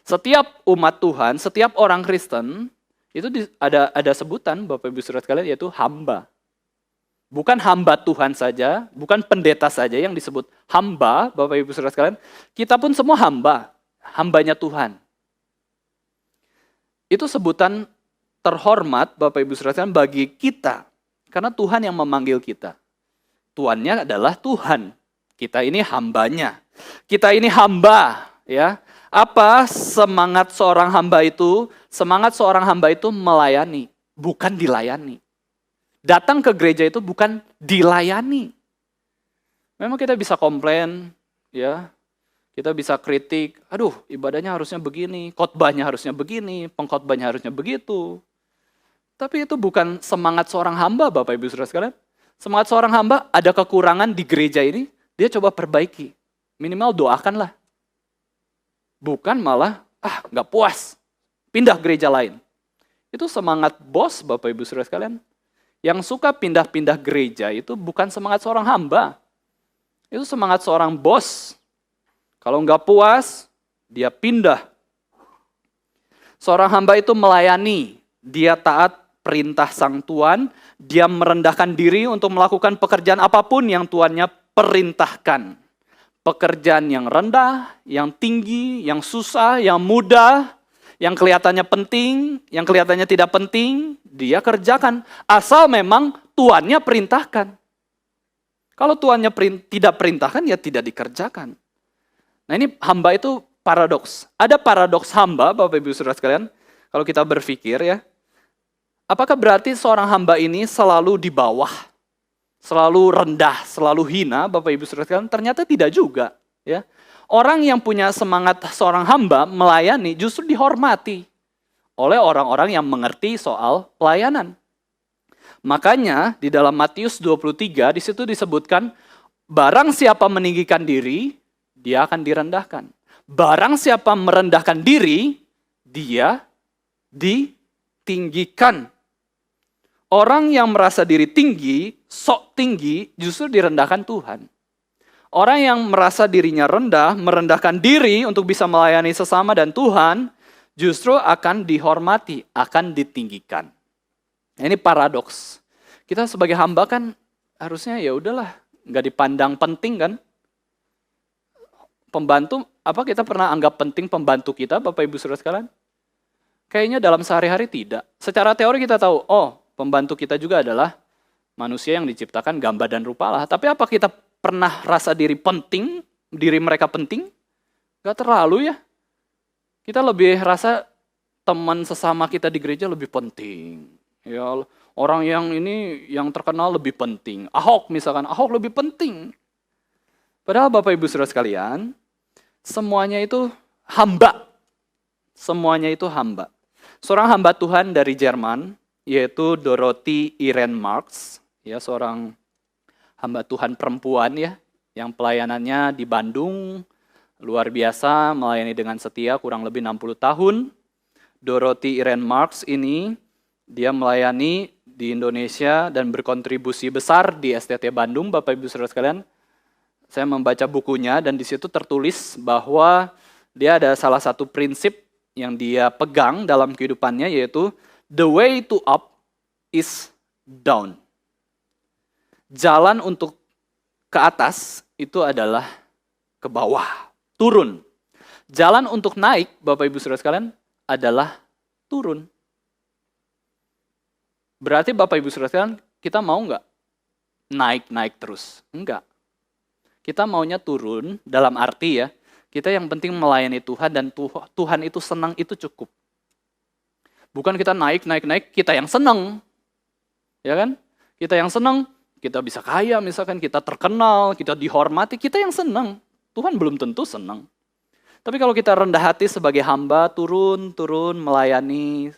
Setiap umat Tuhan, setiap orang Kristen, itu ada sebutan, Bapak Ibu Saudara sekalian, yaitu hamba. Bukan hamba Tuhan saja, bukan pendeta saja yang disebut hamba, Bapak Ibu Saudara sekalian. Kita pun semua hamba, hambanya Tuhan. Itu sebutan terhormat, Bapak Ibu Saudara sekalian, bagi kita. Karena Tuhan yang memanggil kita. Tuannya adalah Tuhan. Kita ini hambanya. Kita ini hamba, ya. Apa semangat seorang hamba itu? Semangat seorang hamba itu melayani, bukan dilayani. Datang ke gereja itu bukan dilayani. Memang kita bisa komplain, ya. Kita bisa kritik, aduh ibadahnya harusnya begini, khotbahnya harusnya begini, pengkhotbahnya harusnya begitu. Tapi itu bukan semangat seorang hamba, Bapak Ibu Saudara sekalian. Semangat seorang hamba ada kekurangan di gereja ini, dia coba perbaiki. Minimal doakanlah. Bukan malah, nggak puas, pindah gereja lain. Itu semangat bos, Bapak Ibu Saudara sekalian. Yang suka pindah-pindah gereja itu bukan semangat seorang hamba. Itu semangat seorang bos. Kalau nggak puas, dia pindah. Seorang hamba itu melayani, dia taat perintah sang tuan, dia merendahkan diri untuk melakukan pekerjaan apapun yang tuannya perintahkan. Pekerjaan yang rendah, yang tinggi, yang susah, yang mudah, yang kelihatannya penting, yang kelihatannya tidak penting, dia kerjakan. Asal memang tuannya perintahkan. Kalau tuannya tidak perintahkan, ya tidak dikerjakan. Nah ini hamba itu paradoks. Ada paradoks hamba, Bapak Ibu Saudara sekalian, kalau kita berpikir ya, apakah berarti seorang hamba ini selalu di bawah? Selalu rendah, selalu hina, Bapak Ibu Saudara sekalian? Ternyata tidak juga. Ya. Orang yang punya semangat seorang hamba melayani justru dihormati oleh orang-orang yang mengerti soal pelayanan. Makanya di dalam Matius 23 di situ disebutkan, barang siapa meninggikan diri, dia akan direndahkan. Barang siapa merendahkan diri, dia ditinggikan. Orang yang merasa diri tinggi, sok tinggi, justru direndahkan Tuhan. Orang yang merasa dirinya rendah, merendahkan diri untuk bisa melayani sesama dan Tuhan, justru akan dihormati, akan ditinggikan. Ini paradoks. Kita sebagai hamba kan harusnya ya udahlah, nggak dipandang penting kan. pembantu, apa kita pernah anggap penting pembantu kita, Bapak Ibu Saudara sekalian? Kayaknya dalam sehari-hari tidak. Secara teori kita tahu, oh pembantu kita juga adalah manusia yang diciptakan gambar dan rupa Allah. Tapi apa kita pernah rasa diri penting, diri mereka penting? Gak terlalu ya. Kita lebih rasa teman sesama kita di gereja lebih penting. Ya, orang yang ini yang terkenal lebih penting. Ahok misalkan, Ahok lebih penting. Padahal Bapak Ibu Saudara sekalian, semuanya itu hamba. Semuanya itu hamba. Seorang hamba Tuhan dari Jerman, yaitu Dorothy Irene Marx, ya seorang hamba Tuhan perempuan ya, yang pelayanannya di Bandung, luar biasa, melayani dengan setia kurang lebih 60 tahun. Dorothy Irene Marx ini, dia melayani di Indonesia dan berkontribusi besar di STT Bandung, Bapak Ibu Saudara sekalian. Saya membaca bukunya dan di situ tertulis bahwa dia ada salah satu prinsip yang dia pegang dalam kehidupannya, yaitu the way to up is down. Jalan untuk ke atas itu adalah ke bawah, turun. Jalan untuk naik, Bapak Ibu Saudara sekalian, adalah turun. Berarti Bapak Ibu Saudara sekalian, kita mau nggak naik-naik terus? Enggak. Kita maunya turun dalam arti ya, kita yang penting melayani Tuhan dan Tuhan itu senang itu cukup. Bukan kita naik, kita yang senang. Ya kan? Kita yang senang, kita bisa kaya misalkan, kita terkenal, kita dihormati, kita yang senang. Tuhan belum tentu senang. Tapi kalau kita rendah hati sebagai hamba, turun melayani,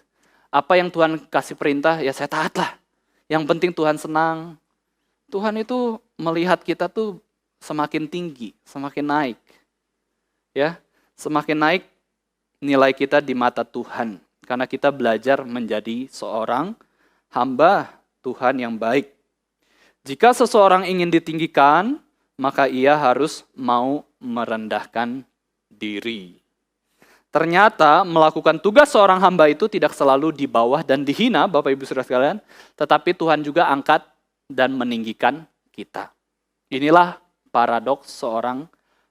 apa yang Tuhan kasih perintah, ya saya taatlah. Yang penting Tuhan senang. Tuhan itu melihat kita tuh semakin tinggi, semakin naik. Ya, semakin naik nilai kita di mata Tuhan. Karena kita belajar menjadi seorang hamba Tuhan yang baik. Jika seseorang ingin ditinggikan, maka ia harus mau merendahkan diri. Ternyata melakukan tugas seorang hamba itu tidak selalu di bawah dan dihina, Bapak Ibu Saudara sekalian, tetapi Tuhan juga angkat dan meninggikan kita. Inilah paradoks seorang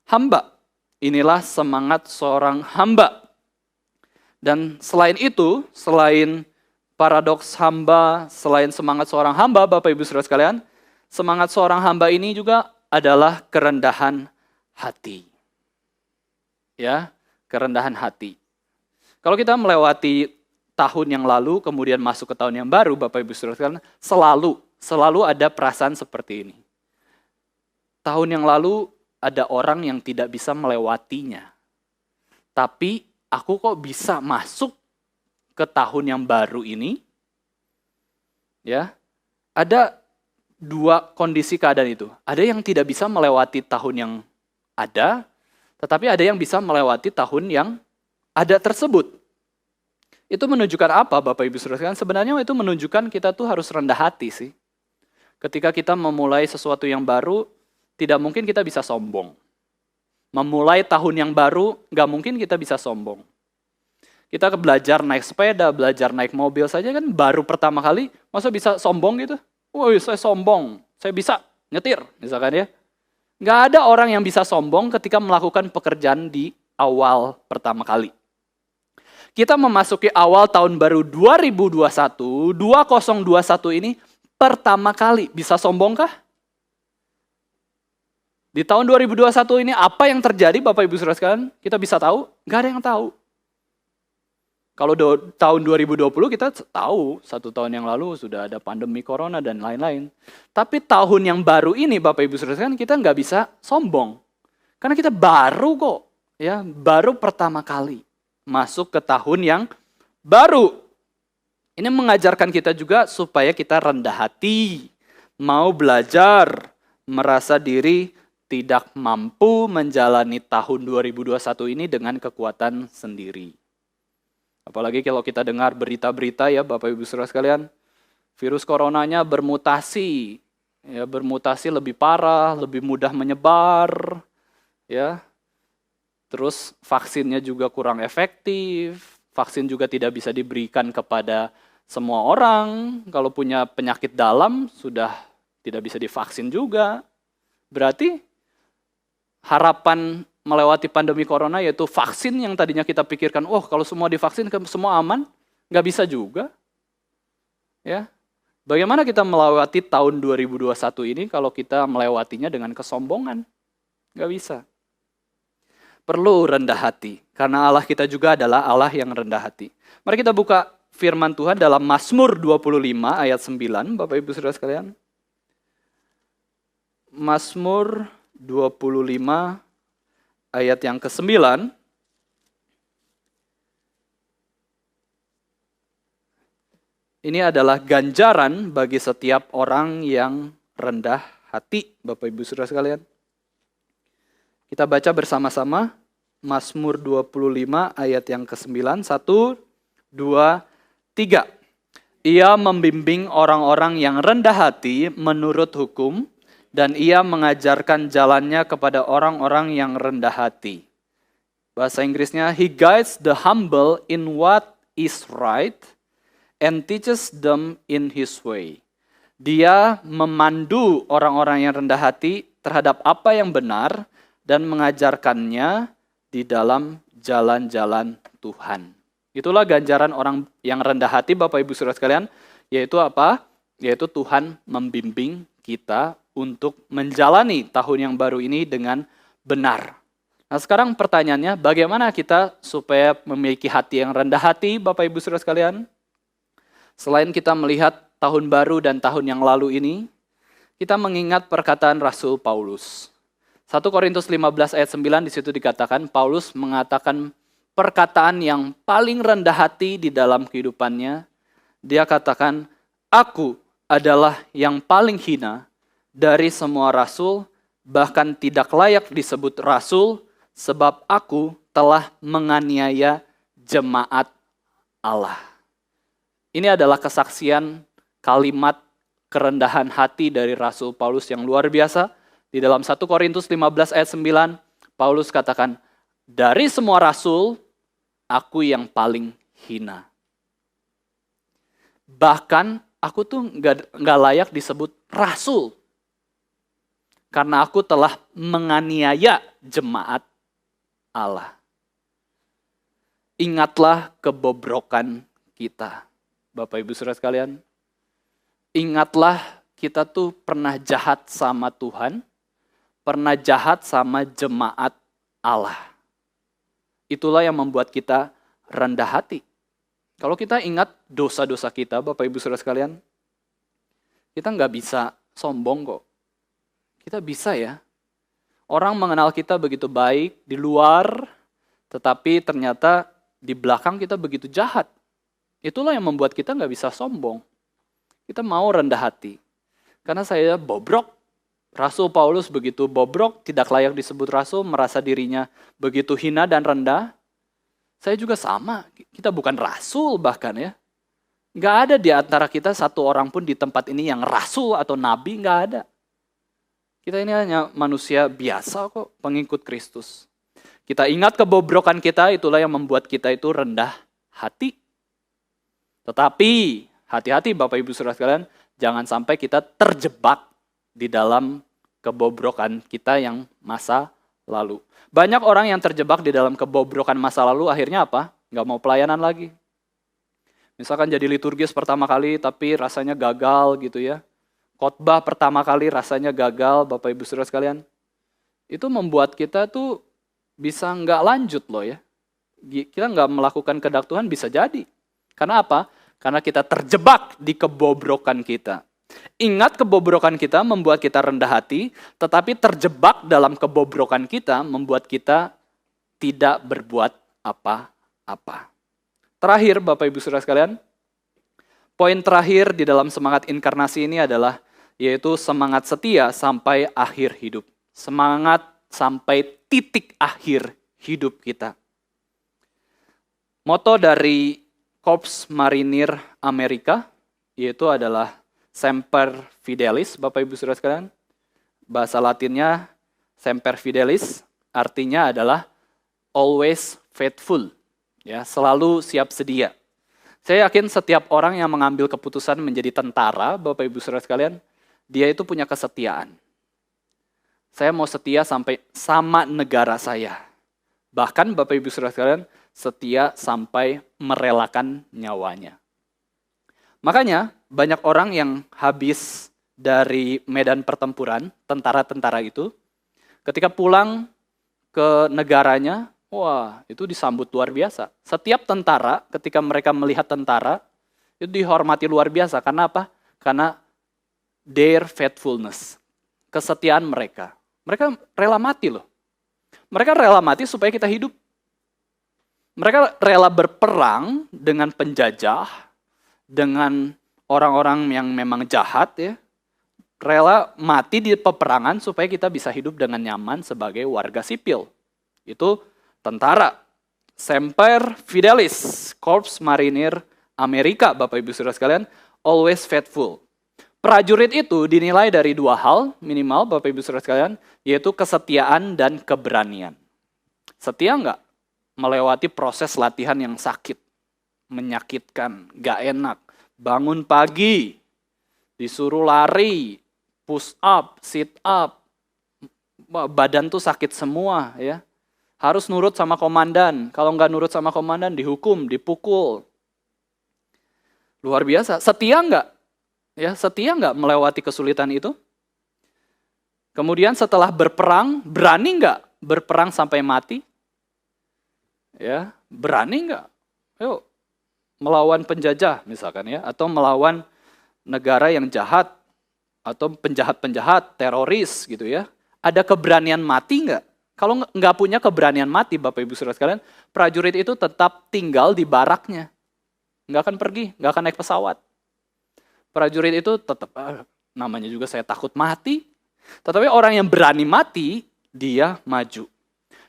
hamba. Inilah semangat seorang hamba. Dan selain itu, selain paradoks hamba, selain semangat seorang hamba, Bapak Ibu Saudara sekalian, semangat seorang hamba ini juga adalah kerendahan hati. Ya, kerendahan hati. Kalau kita melewati tahun yang lalu, kemudian masuk ke tahun yang baru, Bapak Ibu Saudara sekalian, selalu ada perasaan seperti ini. Tahun yang lalu ada orang yang tidak bisa melewatinya. Tapi aku kok bisa masuk ke tahun yang baru ini? Ya. Ada dua kondisi keadaan itu. Ada yang tidak bisa melewati tahun yang ada, tetapi ada yang bisa melewati tahun yang ada tersebut. Itu menunjukkan apa, Bapak Ibu Saudara sekalian? Sebenarnya itu menunjukkan kita tuh harus rendah hati sih. Ketika kita memulai sesuatu yang baru, tidak mungkin kita bisa sombong. Memulai tahun yang baru, nggak mungkin kita bisa sombong. Kita belajar naik sepeda, belajar naik mobil saja kan baru pertama kali, masa bisa sombong gitu? Woi, saya sombong, saya bisa nyetir, misalkan ya. Nggak ada orang yang bisa sombong ketika melakukan pekerjaan di awal pertama kali. Kita memasuki awal tahun baru 2021, 2021 ini pertama kali, bisa sombongkah? Di tahun 2021 ini apa yang terjadi Bapak Ibu Saudara sekalian? Kita bisa tahu? Nggak ada yang tahu. Kalau tahun 2020 kita tahu, 1 tahun yang lalu sudah ada pandemi corona dan lain-lain. Tapi tahun yang baru ini Bapak Ibu Saudara sekalian kita nggak bisa sombong. Karena kita baru kok, ya baru pertama kali masuk ke tahun yang baru. Ini mengajarkan kita juga supaya kita rendah hati, mau belajar, merasa diri tidak mampu menjalani tahun 2021 ini dengan kekuatan sendiri. Apalagi kalau kita dengar berita-berita ya Bapak Ibu Saudara sekalian, virus coronanya bermutasi, ya bermutasi lebih parah, lebih mudah menyebar, ya. Terus vaksinnya juga kurang efektif, vaksin juga tidak bisa diberikan kepada semua orang, kalau punya penyakit dalam sudah tidak bisa divaksin juga. Berarti harapan melewati pandemi corona, yaitu vaksin yang tadinya kita pikirkan, oh kalau semua divaksin semua aman, nggak bisa juga. Ya, bagaimana kita melewati tahun 2021 ini kalau kita melewatinya dengan kesombongan? Nggak bisa. Perlu rendah hati, karena Allah kita juga adalah Allah yang rendah hati. Mari kita buka firman Tuhan dalam Mazmur 25 ayat 9, Bapak Ibu Saudara sekalian. Mazmur 25 ayat yang ke-9. Ini adalah ganjaran bagi setiap orang yang rendah hati, Bapak Ibu Saudara sekalian. Kita baca bersama-sama Mazmur 25 ayat yang ke-9. 1, 2, 3. Ia membimbing orang-orang yang rendah hati menurut hukum, dan ia mengajarkan jalannya kepada orang-orang yang rendah hati. Bahasa Inggrisnya, He guides the humble in what is right and teaches them in His way. Dia memandu orang-orang yang rendah hati terhadap apa yang benar dan mengajarkannya di dalam jalan-jalan Tuhan. Itulah ganjaran orang yang rendah hati, Bapak Ibu Saudara sekalian, yaitu apa? Yaitu Tuhan membimbing kita untuk menjalani tahun yang baru ini dengan benar. Nah, sekarang pertanyaannya, bagaimana kita supaya memiliki hati yang rendah hati, Bapak Ibu Saudara sekalian? Selain kita melihat tahun baru dan tahun yang lalu ini, kita mengingat perkataan Rasul Paulus. 1 Korintus 15 ayat 9 di situ dikatakan, Paulus mengatakan perkataan yang paling rendah hati di dalam kehidupannya. Dia katakan, aku adalah yang paling hina dari semua rasul, bahkan tidak layak disebut rasul, sebab aku telah menganiaya jemaat Allah. Ini adalah kesaksian kalimat kerendahan hati dari Rasul Paulus yang luar biasa. Di dalam 1 Korintus 15 ayat 9, Paulus katakan, dari semua rasul, aku yang paling hina. Bahkan aku tuh nggak layak disebut rasul. Karena aku telah menganiaya jemaat Allah. Ingatlah kebobrokan kita. Bapak Ibu Saudara sekalian, ingatlah kita tuh pernah jahat sama Tuhan, pernah jahat sama jemaat Allah. Itulah yang membuat kita rendah hati. Kalau kita ingat dosa-dosa kita, Bapak Ibu Saudara sekalian, kita nggak bisa sombong kok. Kita bisa ya. Orang mengenal kita begitu baik di luar, tetapi ternyata di belakang kita begitu jahat. Itulah yang membuat kita nggak bisa sombong. Kita mau rendah hati. Karena saya bobrok. Rasul Paulus begitu bobrok, tidak layak disebut rasul, merasa dirinya begitu hina dan rendah. Saya juga sama, kita bukan rasul bahkan ya. Nggak ada di antara kita satu orang pun di tempat ini yang rasul atau nabi, nggak ada. Kita ini hanya manusia biasa kok, pengikut Kristus. Kita ingat kebobrokan kita, itulah yang membuat kita itu rendah hati. Tetapi, hati-hati Bapak Ibu Saudara sekalian, jangan sampai kita terjebak di dalam kebobrokan kita yang masa lalu. Banyak orang yang terjebak di dalam kebobrokan masa lalu, akhirnya apa? Nggak mau pelayanan lagi. Misalkan jadi liturgis pertama kali, tapi rasanya gagal gitu ya. Khotbah pertama kali rasanya gagal, Bapak Ibu Saudara sekalian. Itu membuat kita tuh bisa nggak lanjut loh ya. Kita nggak melakukan kehendak Tuhan bisa jadi. Karena apa? Karena kita terjebak di kebobrokan kita. Ingat kebobrokan kita membuat kita rendah hati, tetapi terjebak dalam kebobrokan kita membuat kita tidak berbuat apa-apa. Terakhir Bapak Ibu Saudara sekalian, poin terakhir di dalam semangat inkarnasi ini adalah yaitu semangat setia sampai akhir hidup. Semangat sampai titik akhir hidup kita. Moto dari Korps Marinir Amerika yaitu adalah Semper Fidelis, Bapak Ibu Saudara sekalian. Bahasa Latinnya Semper Fidelis, artinya adalah always faithful, ya, selalu siap sedia. Saya yakin setiap orang yang mengambil keputusan menjadi tentara, Bapak Ibu Saudara sekalian, dia itu punya kesetiaan. Saya mau setia sampai sama negara saya. Bahkan Bapak Ibu Saudara sekalian, setia sampai merelakan nyawanya. Makanya banyak orang yang habis dari medan pertempuran, tentara-tentara itu, ketika pulang ke negaranya, wah itu disambut luar biasa. Setiap tentara, ketika mereka melihat tentara, itu dihormati luar biasa. Karena apa? Karena their faithfulness, kesetiaan mereka. Mereka rela mati loh. Mereka rela mati supaya kita hidup. Mereka rela berperang dengan penjajah, dengan orang-orang yang memang jahat ya. Rela mati di peperangan supaya kita bisa hidup dengan nyaman sebagai warga sipil. Itu tentara. Semper Fidelis, Corps Marinir Amerika, Bapak Ibu Saudara sekalian, always faithful. Prajurit itu dinilai dari dua hal minimal, Bapak Ibu Saudara sekalian, yaitu kesetiaan dan keberanian. Setia nggak melewati proses latihan yang sakit, menyakitkan, nggak enak, bangun pagi, disuruh lari, push up, sit up, badan tuh sakit semua ya. Harus nurut sama komandan, kalau nggak nurut sama komandan dihukum, dipukul. Luar biasa, setia nggak? Ya, setia nggak melewati kesulitan itu? Kemudian setelah berperang, berani nggak berperang sampai mati? Ya, berani nggak? Ayo, melawan penjajah misalkan ya, atau melawan negara yang jahat, atau penjahat-penjahat, teroris gitu ya. Ada keberanian mati nggak? Kalau nggak punya keberanian mati, Bapak Ibu Saudara sekalian, prajurit itu tetap tinggal di baraknya. Nggak akan pergi, nggak akan naik pesawat. Prajurit itu tetap, namanya juga saya takut mati. Tetapi orang yang berani mati, dia maju.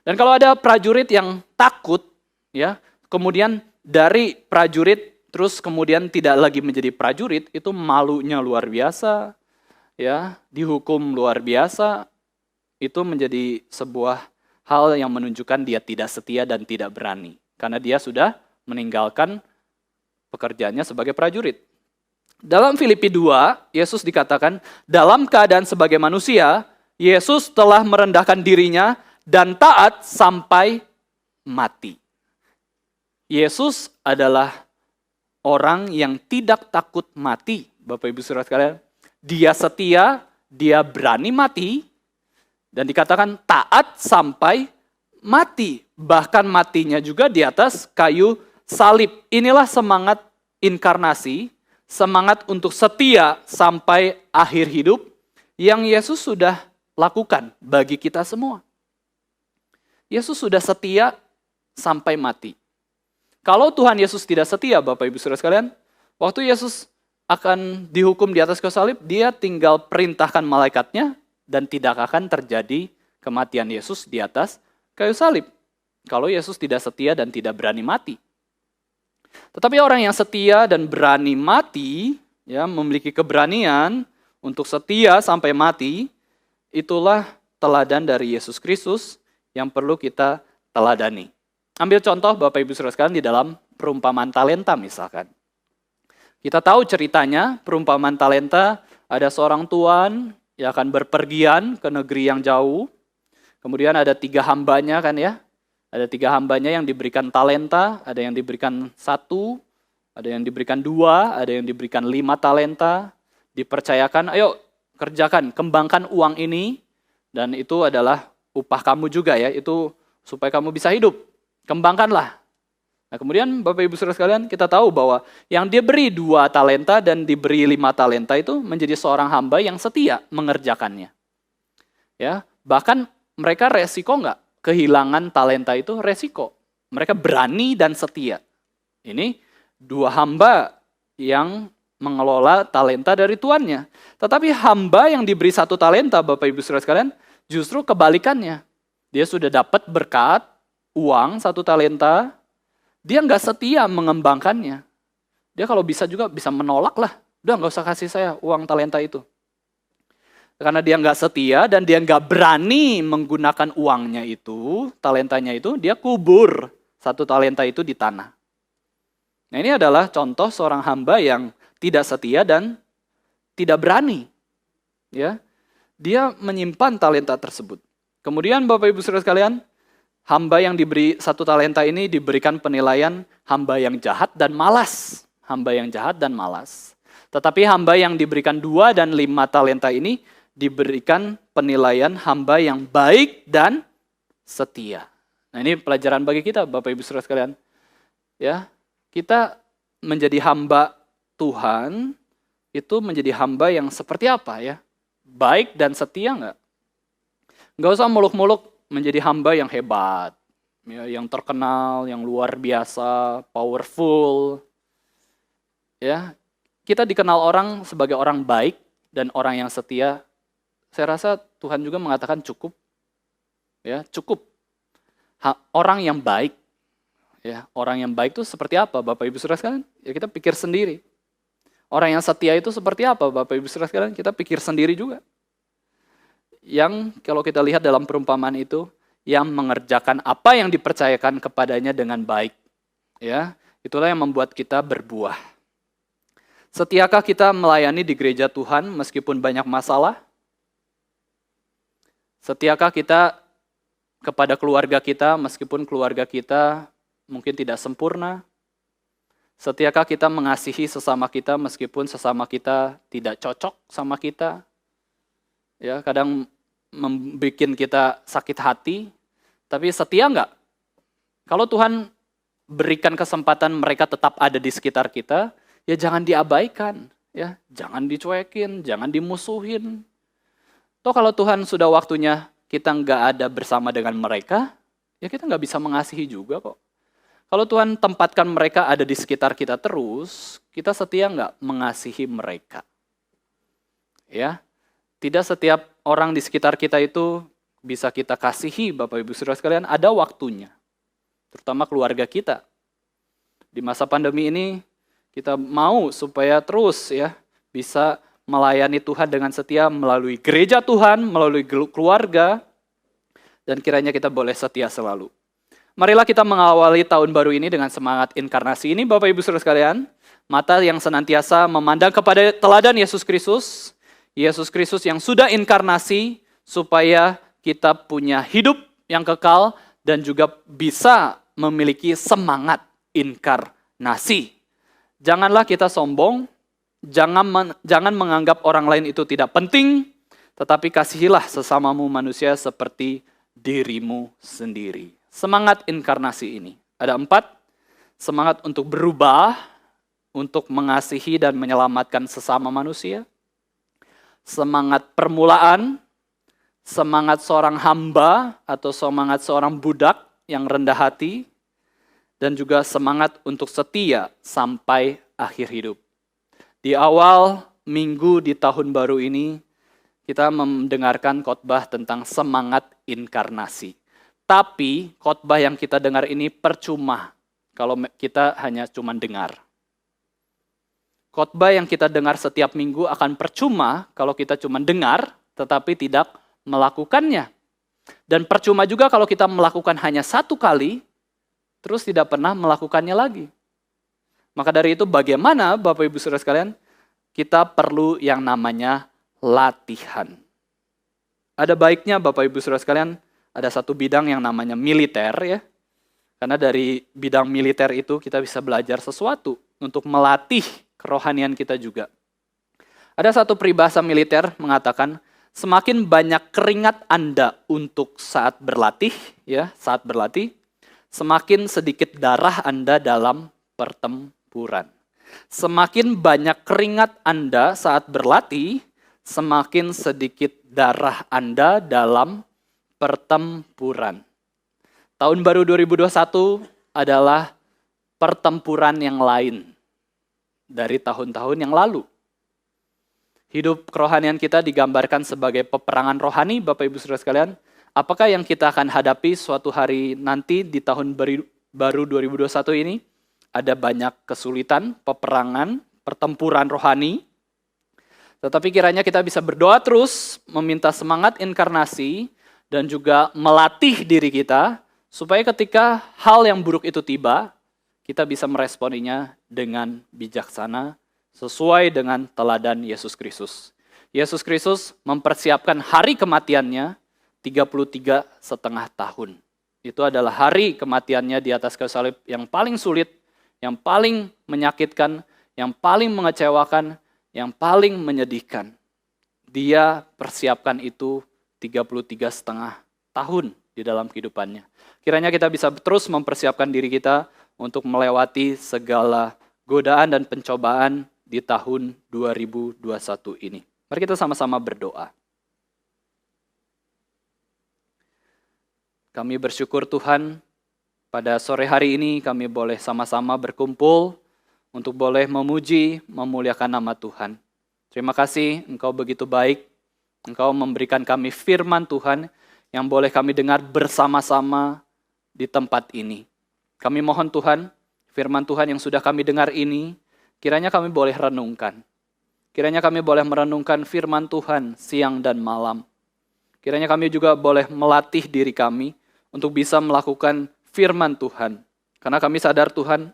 Dan kalau ada prajurit yang takut, ya, kemudian dari prajurit terus kemudian tidak lagi menjadi prajurit, itu malunya luar biasa, ya, dihukum luar biasa, itu menjadi sebuah hal yang menunjukkan dia tidak setia dan tidak berani. Karena dia sudah meninggalkan pekerjaannya sebagai prajurit. Dalam Filipi 2, Yesus dikatakan, dalam keadaan sebagai manusia, Yesus telah merendahkan dirinya dan taat sampai mati. Yesus adalah orang yang tidak takut mati, Bapak Ibu Saudara sekalian. Dia setia, dia berani mati, dan dikatakan taat sampai mati. Bahkan matinya juga di atas kayu salib. Inilah semangat inkarnasi, semangat untuk setia sampai akhir hidup yang Yesus sudah lakukan bagi kita semua. Yesus sudah setia sampai mati. Kalau Tuhan Yesus tidak setia, Bapak Ibu Saudara sekalian, waktu Yesus akan dihukum di atas kayu salib, dia tinggal perintahkan malaikatnya dan tidak akan terjadi kematian Yesus di atas kayu salib. Kalau Yesus tidak setia dan tidak berani mati. Tetapi orang yang setia dan berani mati, ya, memiliki keberanian untuk setia sampai mati, itulah teladan dari Yesus Kristus yang perlu kita teladani. Ambil contoh Bapak Ibu Saudara sekalian di dalam perumpamaan talenta misalkan. Kita tahu ceritanya, perumpamaan talenta, ada seorang tuan yang akan berpergian ke negeri yang jauh. Kemudian ada 3 hambanya kan ya. Ada 3 hambanya yang diberikan talenta, ada yang diberikan 1, ada yang diberikan 2, ada yang diberikan 5 talenta. Dipercayakan, ayo kerjakan, kembangkan uang ini, dan itu adalah upah kamu juga ya, itu supaya kamu bisa hidup. Kembangkanlah. Nah kemudian Bapak Ibu Saudara sekalian, kita tahu bahwa yang diberi 2 talenta dan diberi 5 talenta itu menjadi seorang hamba yang setia mengerjakannya. Ya, bahkan mereka resiko nggak? Kehilangan talenta itu resiko. Mereka berani dan setia. Ini 2 hamba yang mengelola talenta dari tuannya. Tetapi hamba yang diberi 1 talenta, Bapak Ibu Saudara sekalian, justru kebalikannya. Dia sudah dapat berkat, uang 1 talenta, dia nggak setia mengembangkannya. Dia kalau bisa juga bisa menolak lah. Udah nggak usah kasih saya uang talenta itu. Karena dia nggak setia dan dia nggak berani menggunakan uangnya itu, talentanya itu, dia kubur 1 talenta itu di tanah. Nah ini adalah contoh seorang hamba yang tidak setia dan tidak berani. Ya, dia menyimpan talenta tersebut. Kemudian Bapak Ibu Saudara sekalian, hamba yang diberi 1 talenta ini diberikan penilaian hamba yang jahat dan malas. Hamba yang jahat dan malas. Tetapi hamba yang diberikan 2 dan 5 talenta ini diberikan penilaian hamba yang baik dan setia. Nah, ini pelajaran bagi kita Bapak Ibu Saudara sekalian. Ya, kita menjadi hamba Tuhan itu menjadi hamba yang seperti apa ya? Baik dan setia enggak? Enggak usah muluk-muluk menjadi hamba yang hebat, ya, yang terkenal, yang luar biasa, powerful. Ya, kita dikenal orang sebagai orang baik dan orang yang setia. Saya rasa Tuhan juga mengatakan cukup. Ya, cukup. Orang yang baik. Ya, orang yang baik itu seperti apa Bapak Ibu Saudara sekalian? Ya kita pikir sendiri. Orang yang setia itu seperti apa Bapak Ibu Saudara sekalian? Kita pikir sendiri juga. Yang kalau kita lihat dalam perumpamaan itu, yang mengerjakan apa yang dipercayakan kepadanya dengan baik. Ya, itulah yang membuat kita berbuah. Setiakah kita melayani di gereja Tuhan meskipun banyak masalah? Setiakah kita kepada keluarga kita meskipun keluarga kita mungkin tidak sempurna? Setiakah kita mengasihi sesama kita meskipun sesama kita tidak cocok sama kita? Ya, kadang membuat kita sakit hati, tapi setia enggak? Kalau Tuhan berikan kesempatan mereka tetap ada di sekitar kita, ya jangan diabaikan, ya, jangan dicuekin, jangan dimusuhin. Toh kalau Tuhan sudah waktunya kita enggak ada bersama dengan mereka, ya kita enggak bisa mengasihi juga kok. Kalau Tuhan tempatkan mereka ada di sekitar kita terus, kita setia enggak mengasihi mereka? Ya, tidak setiap orang di sekitar kita itu bisa kita kasihi, Bapak Ibu Saudara sekalian, ada waktunya. Terutama keluarga kita. Di masa pandemi ini, kita mau supaya terus ya bisa melayani Tuhan dengan setia melalui gereja Tuhan, melalui keluarga, dan kiranya kita boleh setia selalu. Marilah kita mengawali tahun baru ini dengan semangat inkarnasi ini, Bapak Ibu Saudara sekalian. Mata yang senantiasa memandang kepada teladan Yesus Kristus. Yesus Kristus yang sudah inkarnasi supaya kita punya hidup yang kekal dan juga bisa memiliki semangat inkarnasi. Janganlah kita sombong, jangan menganggap orang lain itu tidak penting, tetapi kasihilah sesamamu manusia seperti dirimu sendiri. Semangat inkarnasi ini. Ada 4, semangat untuk berubah, untuk mengasihi dan menyelamatkan sesama manusia. Semangat permulaan, semangat seorang hamba atau semangat seorang budak yang rendah hati, dan juga semangat untuk setia sampai akhir hidup. Di awal minggu di tahun baru ini, kita mendengarkan khotbah tentang semangat inkarnasi. Tapi khotbah yang kita dengar ini percuma kalau kita hanya cuma dengar. Khotbah yang kita dengar setiap minggu akan percuma kalau kita cuma dengar tetapi tidak melakukannya. Dan percuma juga kalau kita melakukan hanya 1 kali terus tidak pernah melakukannya lagi. Maka dari itu bagaimana Bapak Ibu Saudara sekalian? Kita perlu yang namanya latihan. Ada baiknya Bapak Ibu Saudara sekalian, ada satu bidang yang namanya militer ya. Karena dari bidang militer itu kita bisa belajar sesuatu untuk melatih kerohanian kita juga. Ada satu peribahasa militer mengatakan, semakin banyak keringat Anda untuk saat berlatih, ya, semakin sedikit darah Anda dalam pertempuran. Semakin banyak keringat Anda saat berlatih, semakin sedikit darah Anda dalam pertempuran. Tahun baru 2021 adalah pertempuran yang lain dari tahun-tahun yang lalu. Hidup kerohanian kita digambarkan sebagai peperangan rohani, Bapak Ibu Saudara sekalian. Apakah yang kita akan hadapi suatu hari nanti di tahun baru 2021 ini? Ada banyak kesulitan, peperangan, pertempuran rohani. Tetapi kiranya kita bisa berdoa terus, meminta semangat inkarnasi, dan juga melatih diri kita, supaya ketika hal yang buruk itu tiba, kita bisa meresponinya dengan bijaksana, sesuai dengan teladan Yesus Kristus. Yesus Kristus mempersiapkan hari kematiannya 33,5 tahun. Itu adalah hari kematiannya di atas kayu salib yang paling sulit, yang paling menyakitkan, yang paling mengecewakan, yang paling menyedihkan. Dia persiapkan itu 33,5 tahun di dalam kehidupannya. Kiranya kita bisa terus mempersiapkan diri kita untuk melewati segala godaan dan pencobaan di tahun 2021 ini. Mari kita sama-sama berdoa. Kami bersyukur Tuhan, pada sore hari ini kami boleh sama-sama berkumpul untuk boleh memuji, memuliakan nama Tuhan. Terima kasih Engkau begitu baik, Engkau memberikan kami firman Tuhan yang boleh kami dengar bersama-sama di tempat ini. Kami mohon Tuhan, firman Tuhan yang sudah kami dengar ini, kiranya kami boleh renungkan. Kiranya kami boleh merenungkan firman Tuhan siang dan malam. Kiranya kami juga boleh melatih diri kami untuk bisa melakukan firman Tuhan. Karena kami sadar Tuhan,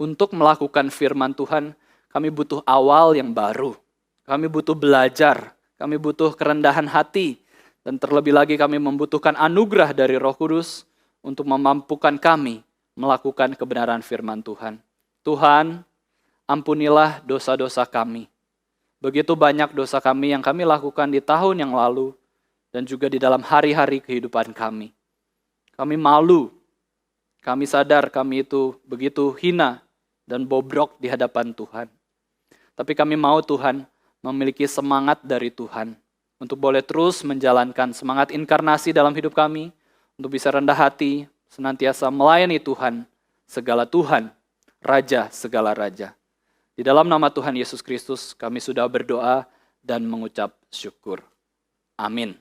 untuk melakukan firman Tuhan, kami butuh awal yang baru. Kami butuh belajar, kami butuh kerendahan hati, dan terlebih lagi kami membutuhkan anugerah dari Roh Kudus untuk memampukan kami melakukan kebenaran firman Tuhan. Tuhan, ampunilah dosa-dosa kami. Begitu banyak dosa kami yang kami lakukan di tahun yang lalu, dan juga di dalam hari-hari kehidupan kami. Kami malu, kami sadar kami itu begitu hina dan bobrok di hadapan Tuhan. Tapi kami mau Tuhan memiliki semangat dari Tuhan untuk boleh terus menjalankan semangat inkarnasi dalam hidup kami, untuk bisa rendah hati, senantiasa melayani Tuhan, segala Tuhan, Raja segala Raja. Di dalam nama Tuhan Yesus Kristus kami sudah berdoa dan mengucap syukur. Amin.